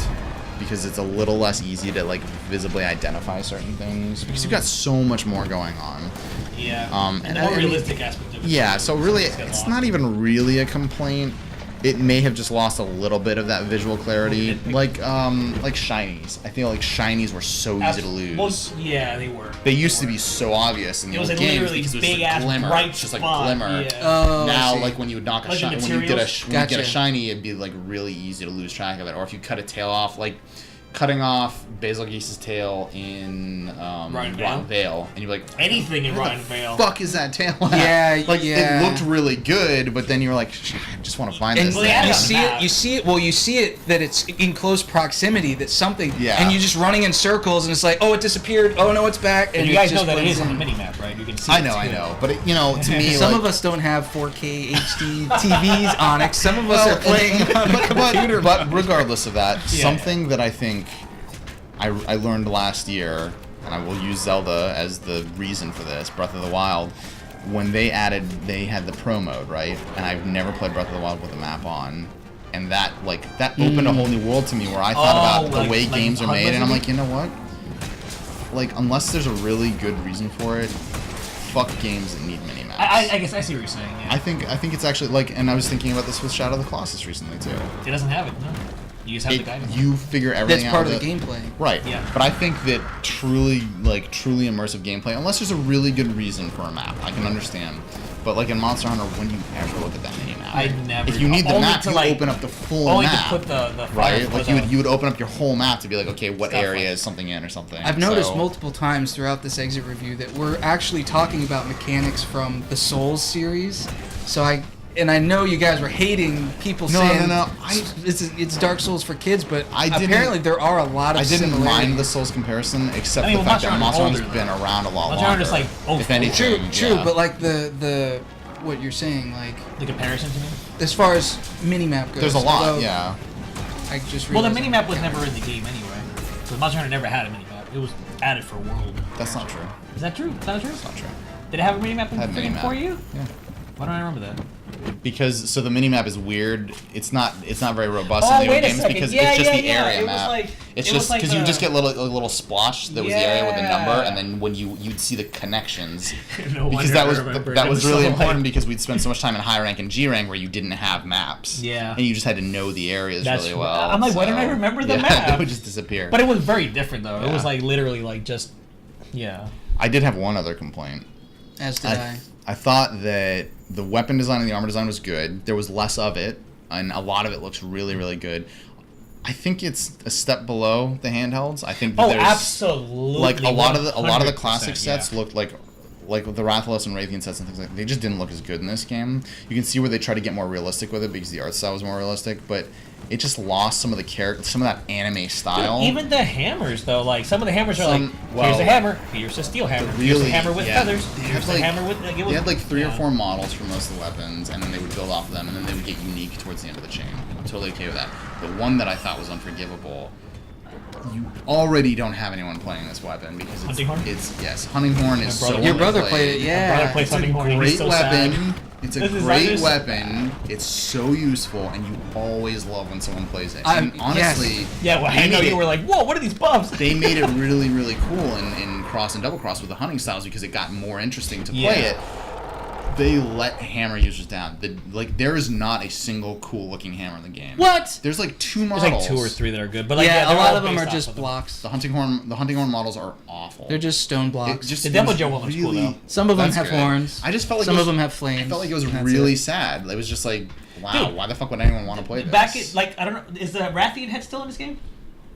because it's a little less easy to like visibly identify certain things because you've got so much more going on. Yeah. and and the more I- realistic aspect of it. Yeah, so really, It's got it's lost. not even really a complaint. it may have just lost a little bit of that visual clarity, like shinies. I feel like shinies were so easy to lose. Most, yeah, they were. They used to be so obvious in the old games because it was just glimmer. It's just like glimmer. Yeah. Oh, now, like when you would knock a shiny, when you get a shiny, it'd be like really easy to lose track of it. Or if you cut a tail off, like cutting off Basil Geese's tail in Rotten Vale, and you're like, anything in Rotten Vale. Fuck is that tail? Yeah, like yeah. it looked really good, but then you're like, I just want to find this. And you see it that it's in close proximity. That something. Yeah. And you're just running in circles, and it's like, oh, it disappeared. Oh no, it's back. And you guys know that it is on the minimap, right? You can see. I know, but to me, some of us don't have 4K HD TVs on it. Some of us are playing on a computer. But regardless of that, something that I think I learned last year, and I will use Zelda as the reason for this, Breath of the Wild, when they had the Pro mode, right? And I've never played Breath of the Wild with the map on. And that opened a whole new world to me where I thought about the way games are made, and I'm like, you know what? Like, unless there's a really good reason for it, fuck games that need mini-maps. I guess I see what you're saying, yeah. I think it's actually, like, and I was thinking about this with Shadow of the Colossus recently, too. It doesn't have it, no. You just have the guidance. You figure everything out. That's part of the gameplay. Right. Yeah. But I think that truly immersive gameplay, unless there's a really good reason for a map, I can understand. But like in Monster Hunter, when do you ever look at that mini map? I never. If you need the map, you open up the full map. Only to put the right? Like you would open up your whole map to be like, okay, what area is something in or something. I've noticed multiple times throughout this exit review that we're actually talking about mechanics from the Souls series. So I know you guys were hating people saying it's Dark Souls for kids, but apparently there are a lot of similarities. I didn't mind the Souls comparison, except the fact that Monster Hunter's been around a lot longer. Just like, if anything, true, but like the what you're saying, like the comparison to me, as far as minimap goes, there's a lot, yeah. I just the minimap was never in the game anyway, because Monster Hunter never had a minimap. It was added for World. That's not true. Is that true? Is that true? That's not true. Did it have a minimap in for you? Yeah. Why don't I remember that? Because the minimap is weird. It's not very robust in the old games because it's just the area map. It's just because you just get a little splosh that was the area with the number, and then when you'd see the connections. Because that was really important because we'd spend so much time in high rank and G rank where you didn't have maps. Yeah. And you just had to know the areas really well. I'm like, why don't I remember the map? It would just disappear. But it was very different though. It was like literally like just I did have one other complaint. As did I. I thought that the weapon design and the armor design was good. There was less of it, and a lot of it looks really, really good. I think it's a step below the handhelds. I think that there's absolutely. Like a lot of the classic sets looked like the Rathalos and Raytheon sets and things like that. They just didn't look as good in this game. You can see where they try to get more realistic with it because the art style was more realistic, but it just lost some of that anime style. Dude, even the hammers though, like some of the hammers are here's a hammer, here's a steel hammer, here's a hammer with feathers, here's a hammer with they had like 3 or 4 models for most of the weapons, and then they would build off of them, and then they would get unique towards the end of the chain. I'm totally okay with that. But one that I thought was unforgivable, you already don't have anyone playing this weapon because Hunting Horn? Hunting Horn is so your brother played it, yeah. My brother plays Hunting Horn. Great so weapon. Sad. It's a great weapon. It's so useful, and you always love when someone plays it. And honestly, I know you were like, whoa, what are these buffs? They made it really, really cool in cross and double cross with the hunting styles because it got more interesting to play it. They let hammer users down. There is not a single cool looking hammer in the game. What? There's like 2 models. There's like 2 or 3 that are good, but a lot of them are just blocks. The hunting horn models are awful. They're just stone blocks. The Devil Joe one was cool though. Some of them have horns. I just felt like some of them have flames. I felt like it was really sad. It was just like, wow, why the fuck would anyone want to play this? I don't know, is the Rathian head still in this game?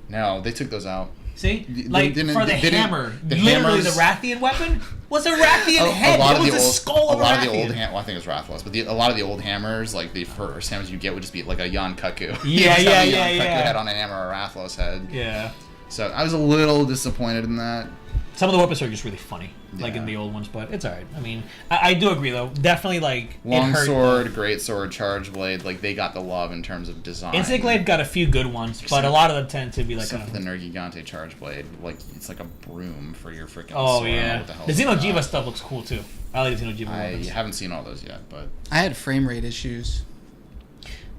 No, they took those out. See? For the hammer, literally the Rathian weapon was a Rathian head. It was the skull of a Rathian. A lot of the old I think it was Rathalos, but a lot of the old hammers, like the first hammers you get would just be like a Yonkaku. Yeah. Yonkaku head on a hammer or a Rathalos head. Yeah. So I was a little disappointed in that. Some of the weapons are just really funny, like in the old ones, but it's alright. I mean, I do agree though. Definitely like long sword, great sword, charge blade. Like they got the love in terms of design. Insect Blade got a few good ones, but a lot of them tend to be like. Except for the Nergigante charge blade, like it's like a broom for your freaking. Oh sword. yeah, the Xeno'jiiva stuff looks cool too. I like the Xeno'jiiva weapons. I haven't seen all those yet, but I had frame rate issues.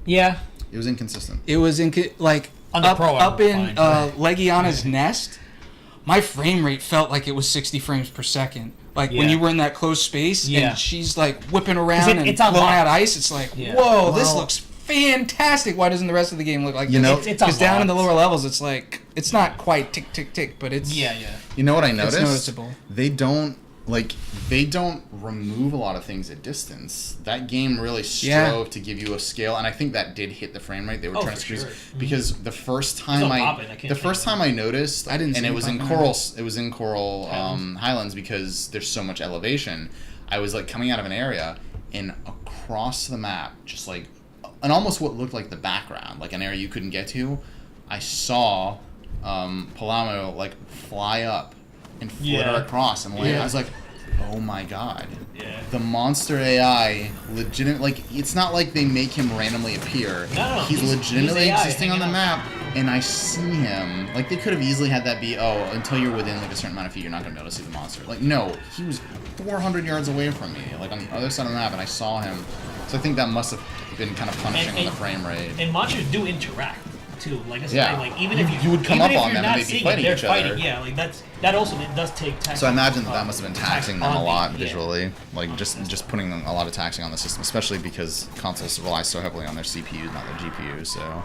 Yeah, it was inconsistent. It was like up in Legiana's nest. My frame rate felt like it was 60 frames per second. Like when you were in that closed space and she's like whipping around and blowing out ice, it's like, whoa, this looks fantastic. Why doesn't the rest of the game look like You this? know, it's because down in the unlocked. lower levels, it's like it's not quite tick tick tick, but it's Yeah. You know what I noticed? noticeable. They don't remove a lot of things at distance. That game really strove to give you a scale, and I think that did hit the frame rate. They were trying to for squeeze sure. because the first time no popping, I can't I noticed, I didn't see and it any was in popping Coral. either. It was in Coral Highlands because there's so much elevation. I was like coming out of an area, and across the map, just like, and almost what looked like the background, like an area you couldn't get to, I saw Palamo like fly up and flitter across and land. Yeah. I was like, oh my god. Yeah. The monster AI, legitimate, like, it's not like they make him randomly appear. No, he's legitimately AI existing on the hanging map, and I see him. Like, they could have easily had that be, until you're within, like, a certain amount of feet, you're not going to be able to see the monster. Like, no, he was 400 yards away from me, like, on the other side of the map, and I saw him. So I think that must have been kind of punishing on the frame rate. And monsters do interact too. Like that's Yeah. the thing, like even You- if you would come even up if on you're them and not they'd be seeing fighting it, they're each other. fighting. Yeah, like that also it does take taxing. So I imagine that must have been taxing them a on lot the- yeah. visually, like just putting a lot of taxing on the system, especially because consoles rely so heavily on their CPUs, not their GPUs. So,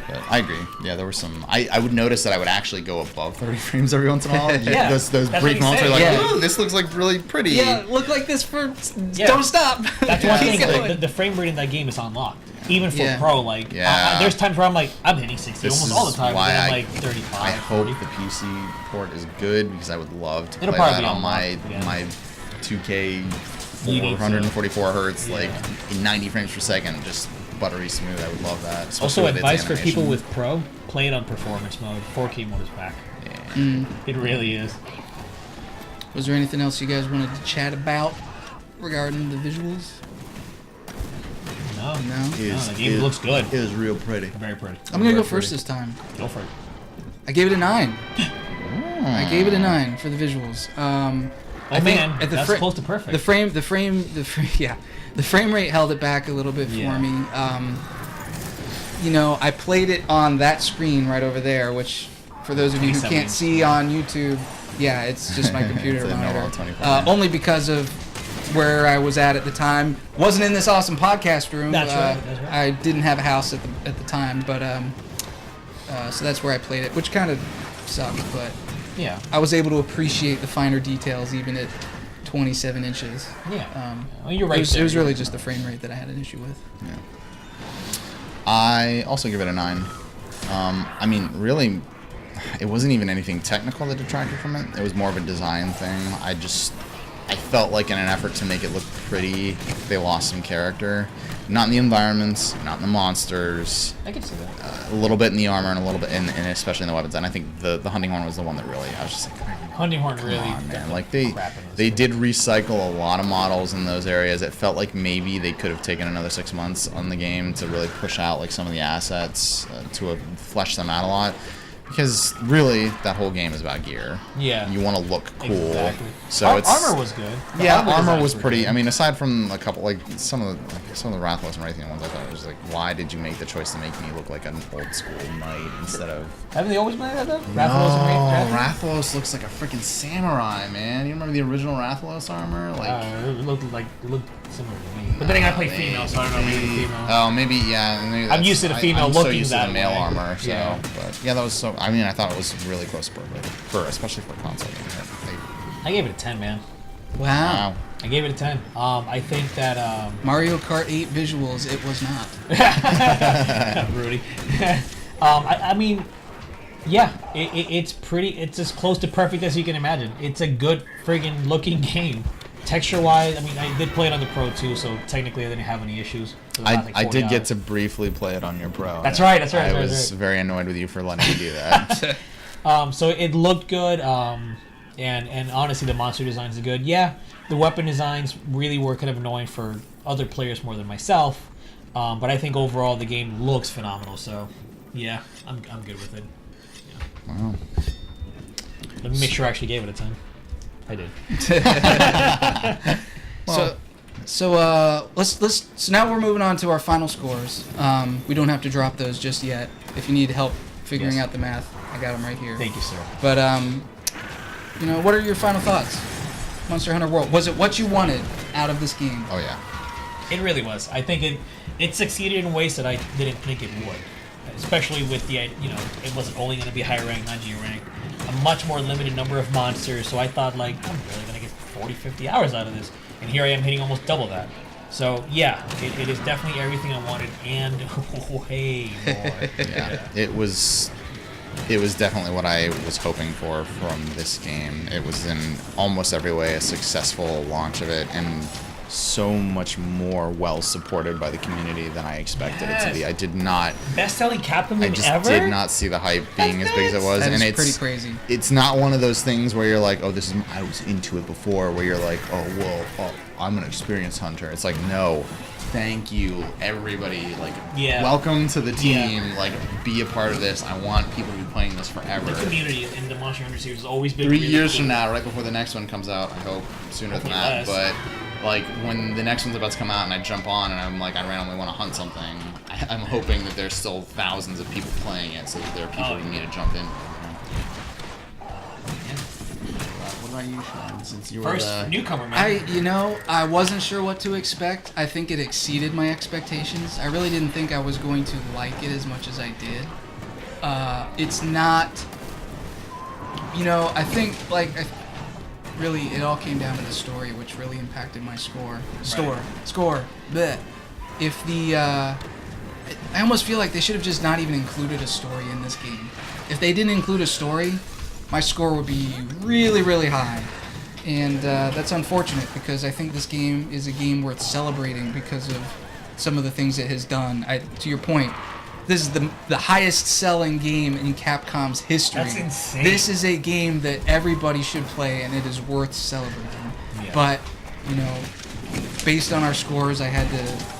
but I agree. Yeah, there were some. I would notice that I would actually go above 30 frames every once in a while. Yeah, those that's brief what he's moments where you're saying. like, Yeah. ooh, this looks like really pretty. Yeah, look like this for. Yeah. Don't stop. That's Yeah. one Keep thing. going. Like, the frame rate in that game is unlocked, even for Yeah. pro. Like, Yeah. there's times where I'm like, I'm hitting 60 This almost all the is time. why But then I'm I- like 35. I hope 40. the PC port is good because I would love to It'll play probably that be on my unlocked again. my 2K You need to. 444 hertz, Yeah. like in 90 frames per second, just buttery smooth. I would love that. especially Also, with its advice for people animation. with pro: play it on performance mode. 4K mode is back. Yeah. It really is. Was there anything else you guys wanted to chat about regarding the visuals? No, No? the game looks good. It is real pretty. Very pretty. I'm gonna go first this time. Go for it. I gave it a 9. I gave it a 9 for the visuals. I think Man, at the that's close to perfect. The frame, yeah, the frame rate held it back a little bit Yeah. for me. You know, I played it on that screen right over there, which for those of you who 27 can't inch. see on YouTube, yeah, it's just my computer It's a monitor. normal 24. Only because of where I was at the time. Wasn't in this awesome podcast room. That's right, that's right. I didn't have a house at the time, but so that's where I played it, which kind of sucked, but. Yeah. I was able to appreciate the finer details even at 27 inches. Yeah. Well, you're right. It was really just the frame rate that I had an issue with. Yeah. I also give it a 9. I mean, really, it wasn't even anything technical that detracted from it. It was more of a design thing. I felt like in an effort to make it look pretty, they lost some character. Not in the environments, not in the monsters, I can see that. a little bit in the armor and a little bit, and especially in the weapons. And I think the hunting horn was the one that really, I was just like, Hunting horn come really. on, man. Like they crap in this did game. recycle a lot of models in those areas. It felt like maybe they could have taken another 6 months on the game to really push out like some of the assets to flesh them out a lot. Because really, that whole game is about gear. Yeah. You want to look cool. Exactly. So it's armor was good. The yeah, armor designs was were pretty. good. I mean, aside from a couple, like some of the Rathalos and Raytheon ones, I thought it was like, why did you make the choice to make me look like an old school knight instead of? Haven't they always been like that though? No, Rathalos and Wraith? Rathalos looks like a freaking samurai, man. You remember the original Rathalos armor? Like, It looked similar to me. But then again, I play female, so I don't know. Maybe female. oh, maybe yeah. Maybe I'm that's- used to the female I'm so looking used to that the male way. armor, so. Yeah. But yeah, that was so. I mean, I thought it was really close to perfect especially for a console game. I gave it a 10, man. Wow. Wow. I gave it a 10. I think that Mario Kart 8 visuals, it was not. Rudy. I mean, yeah, it's pretty. It's as close to perfect as you can imagine. It's a good friggin' looking game. Texture-wise, I mean, I did play it on the Pro too, so technically I didn't have any issues. It was nothing I 40 did get hours. to briefly play it on your Pro. That's right. That's right. I that's right, was that's right. very annoyed with you for letting me do that. So it looked good, and honestly, the monster designs are good. Yeah, the weapon designs really were kind of annoying for other players more than myself, but I think overall the game looks phenomenal. So, yeah, I'm good with it. Yeah. Wow. Let me make sure I actually gave it a 10. I did. So now we're moving on to our final scores. We don't have to drop those just yet. If you need help figuring Yes. out the math, I got them right here. Thank you, sir. But what are your final thoughts? Monster Hunter World, was it what you wanted out of this game? Oh yeah. It really was. I think it succeeded in ways that I didn't think it would. Especially with the, it wasn't only going to be high rank, not G rank. A much more limited number of monsters, so I thought, like, I'm really going to get 40, 50 hours out of this. And here I am hitting almost double that. So, yeah, it is definitely everything I wanted, and way more. Yeah, it was definitely what I was hoping for from this game. It was in almost every way a successful launch of it, and so much more well supported by the community than I expected it to be. I did not. Best-selling Capcom game just ever? did not see the hype being as big as it was, That and is it's pretty crazy. It's not one of those things where you're like, oh, this is I was into it before, where you're like, I'm gonna experience Hunter. It's like, no, thank you, everybody. Like, welcome to the team. Like, be a part of this. I want people to be playing this forever. The community in the Monster Hunter series has always been 3 really years cool. from now, right before the next one comes out, I hope sooner than that. But like when the next one's about to come out and I jump on and I'm like, I randomly want to hunt something, I'm hoping that there's still thousands of people playing it, so that there are people who need to jump in. What about you, Sean? Since you First were the newcomer, man. I wasn't sure what to expect. I think it exceeded my expectations. I really didn't think I was going to like it as much as I did. It's not, I think, really, it all came down to the story, which really impacted my score. Score. Bleh. If I almost feel like they should have just not even included a story in this game. If they didn't include a story, my score would be really, really high. And that's unfortunate, because I think this game is a game worth celebrating because of some of the things it has done. To your point, this is the highest selling game in Capcom's history. That's insane. This is a game that everybody should play, and it is worth celebrating. Yeah. But, based on our scores, I had to,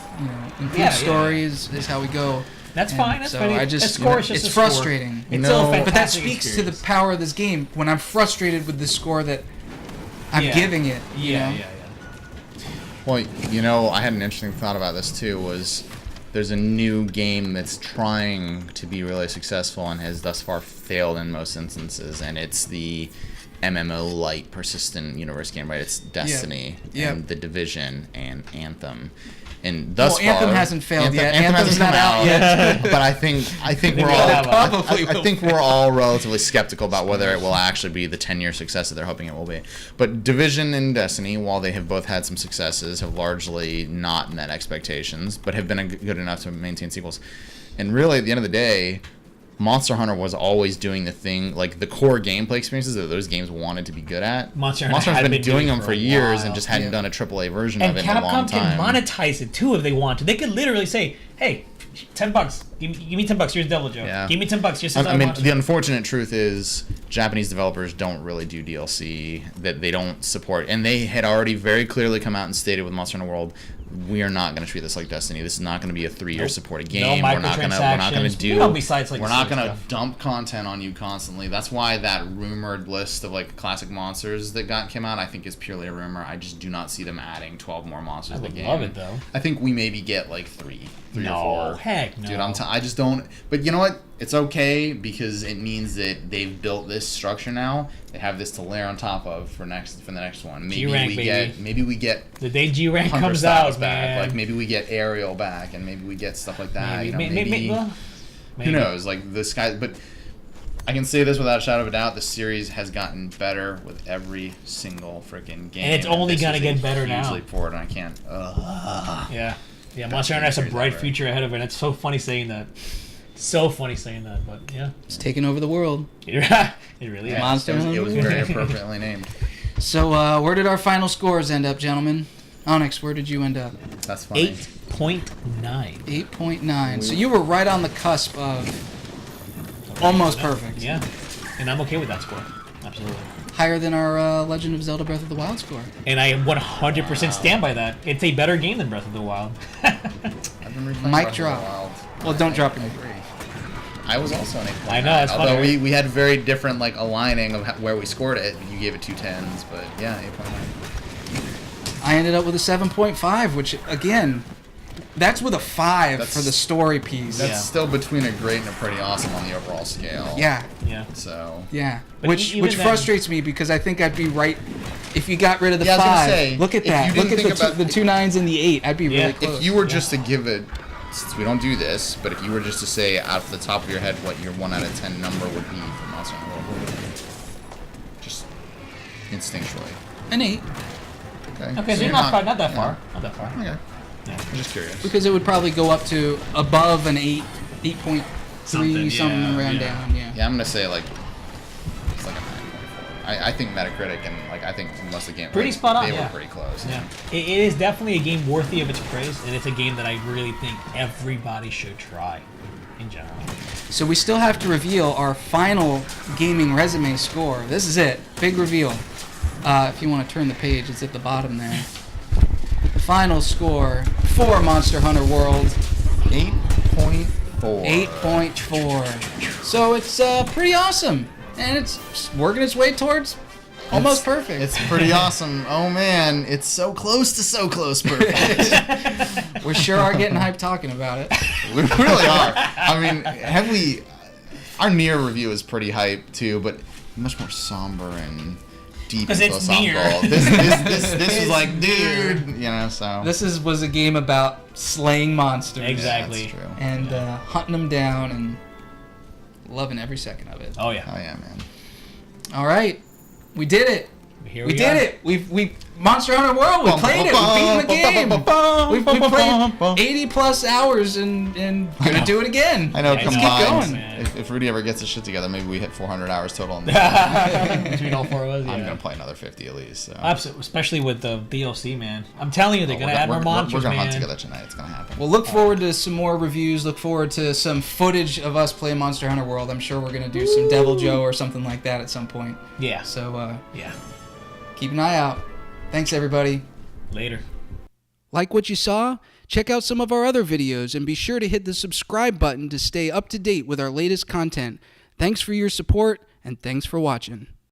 include stories is how we go. That's fine. That's fine. It's frustrating. It's still a fantastic but that speaks to the power of this game. When I'm frustrated with the score that I'm giving it. Yeah. Well, I had an interesting thought about this too. Was there's a new game that's trying to be really successful and has thus far failed in most instances, and it's the MMO-like persistent universe game, right? It's Destiny and The Division and Anthem. And thus far, Anthem hasn't failed yet. Anthem's not out yet. But I think we're all relatively skeptical about whether it will actually be the 10-year success that they're hoping it will be. But Division and Destiny, while they have both had some successes, have largely not met expectations, but have been good enough to maintain sequels. And really, at the end of the day, Monster Hunter was always doing the thing, like the core gameplay experiences that those games wanted to be good at. Monster Hunter's been doing them for years and just hadn't done a AAA version of it in a long time. And Capcom can monetize it too if they want to. They could literally say, "Hey, $10. Give me $10. Here's Devil Joe. Yeah. Give me $10. Here's the unfortunate truth is Japanese developers don't really do DLC, that they don't support, and they had already very clearly come out and stated with Monster Hunter World, we are not going to treat this like Destiny. This is not going to be a 3-year supported game. No we're not going to we're not going to dump content on you constantly. That's why that rumored list of like classic monsters that came out, I think is purely a rumor. I just do not see them adding 12 more monsters to the game. I would love it though. I think we maybe get like three or four. Heck no. Dude, I just don't. But you know what? It's okay, because it means that they've built this structure now. They have this to layer on top of for the next one. Maybe we get the day G rank comes out, back. Man. Like maybe we get Ariel back, and maybe we get stuff like that. Maybe. Who knows? Like this guy, but I can say this without a shadow of a doubt: the series has gotten better with every single freaking game, and it's only gonna get better now. Leap forward, and I can't. Yeah. Monster Hunter has a bright future ahead of it. It's so funny saying that. But yeah. It's taking over the world. It really is. Monster Hunter. It was very appropriately named. So, where did our final scores end up, gentlemen? Onyx, where did you end up? That's funny. 8.9. 8.9. So you were right on the cusp of almost perfect. Yeah. And I'm okay with that score. Absolutely. Higher than our Legend of Zelda Breath of the Wild score. And I 100% stand by that. It's a better game than Breath of the Wild. Mic drop. Well, don't drop it. I was also an 8.9. I know, it's although funny. we had very different aligning of where we scored it. You gave it 2 10s, but yeah, 8.9. I ended up with a 7.5, which again, that's with a 5 for the story piece. That's still between a great and a pretty awesome on the overall scale. Yeah. Yeah. So. Yeah. But Which frustrates me, because I think I'd be right if you got rid of the Yeah, I was gonna 5, say, look at if that. you Look didn't at think the about- 2 9s and the 8. I'd be really close. If you were just to give it, since we don't do this, but if you were just to say out of the top of your head what your 1 out of 10 number would be for Monster Hunter World, what would it be? Just instinctually. An 8. Okay, so you're not that yeah. far. Not that far. Okay. Yeah. I'm just curious. Because it would probably go up to above an 8, 8.3, Something, something around yeah. down. Yeah. Yeah, I'm gonna say like it's like a 9.4. I think Metacritic and like I think most of the game Pretty spot on. They Yeah. were pretty close. Yeah. It is definitely a game worthy of its praise, and it's a game that I really think everybody should try in general. So we still have to reveal our final gaming resume score. This is it. Big reveal. If you want to turn the page, it's at the bottom there. Final score for Monster Hunter World. 8.4. 8.4. So it's pretty awesome. And it's working its way towards almost perfect. It's pretty awesome. Oh man, it's so close to perfect. We sure are getting hyped talking about it. We really are. I mean, our Nier review is pretty hype too, but much more somber and deep 'Cause it's Nier. philosophical. This was like, dude, you know. So This was a game about slaying monsters. Exactly. that's true. And hunting them down and loving every second of it. Oh yeah. Oh yeah, man. All right. We did it. Here We we did are. it. We Monster Hunter World. We played it. We beat the game. We played 80 plus hours and gonna do it again. I know. Yeah, Combined, going. if Rudy ever gets his shit together, maybe we hit 400 hours total. Between all 4 of us. Yeah. I'm gonna play another 50 at least. So. Absolutely, especially with the DLC, man. I'm telling you, they're gonna add more monsters, We're gonna man. hunt together tonight. It's gonna happen. We'll look forward to some more reviews. Look forward to some footage of us playing Monster Hunter World. I'm sure we're gonna do some Devil Joe or something like that at some point. Yeah. So Yeah. keep an eye out. Thanks everybody. Later. Like what you saw? Check out some of our other videos and be sure to hit the subscribe button to stay up to date with our latest content. Thanks for your support and thanks for watching.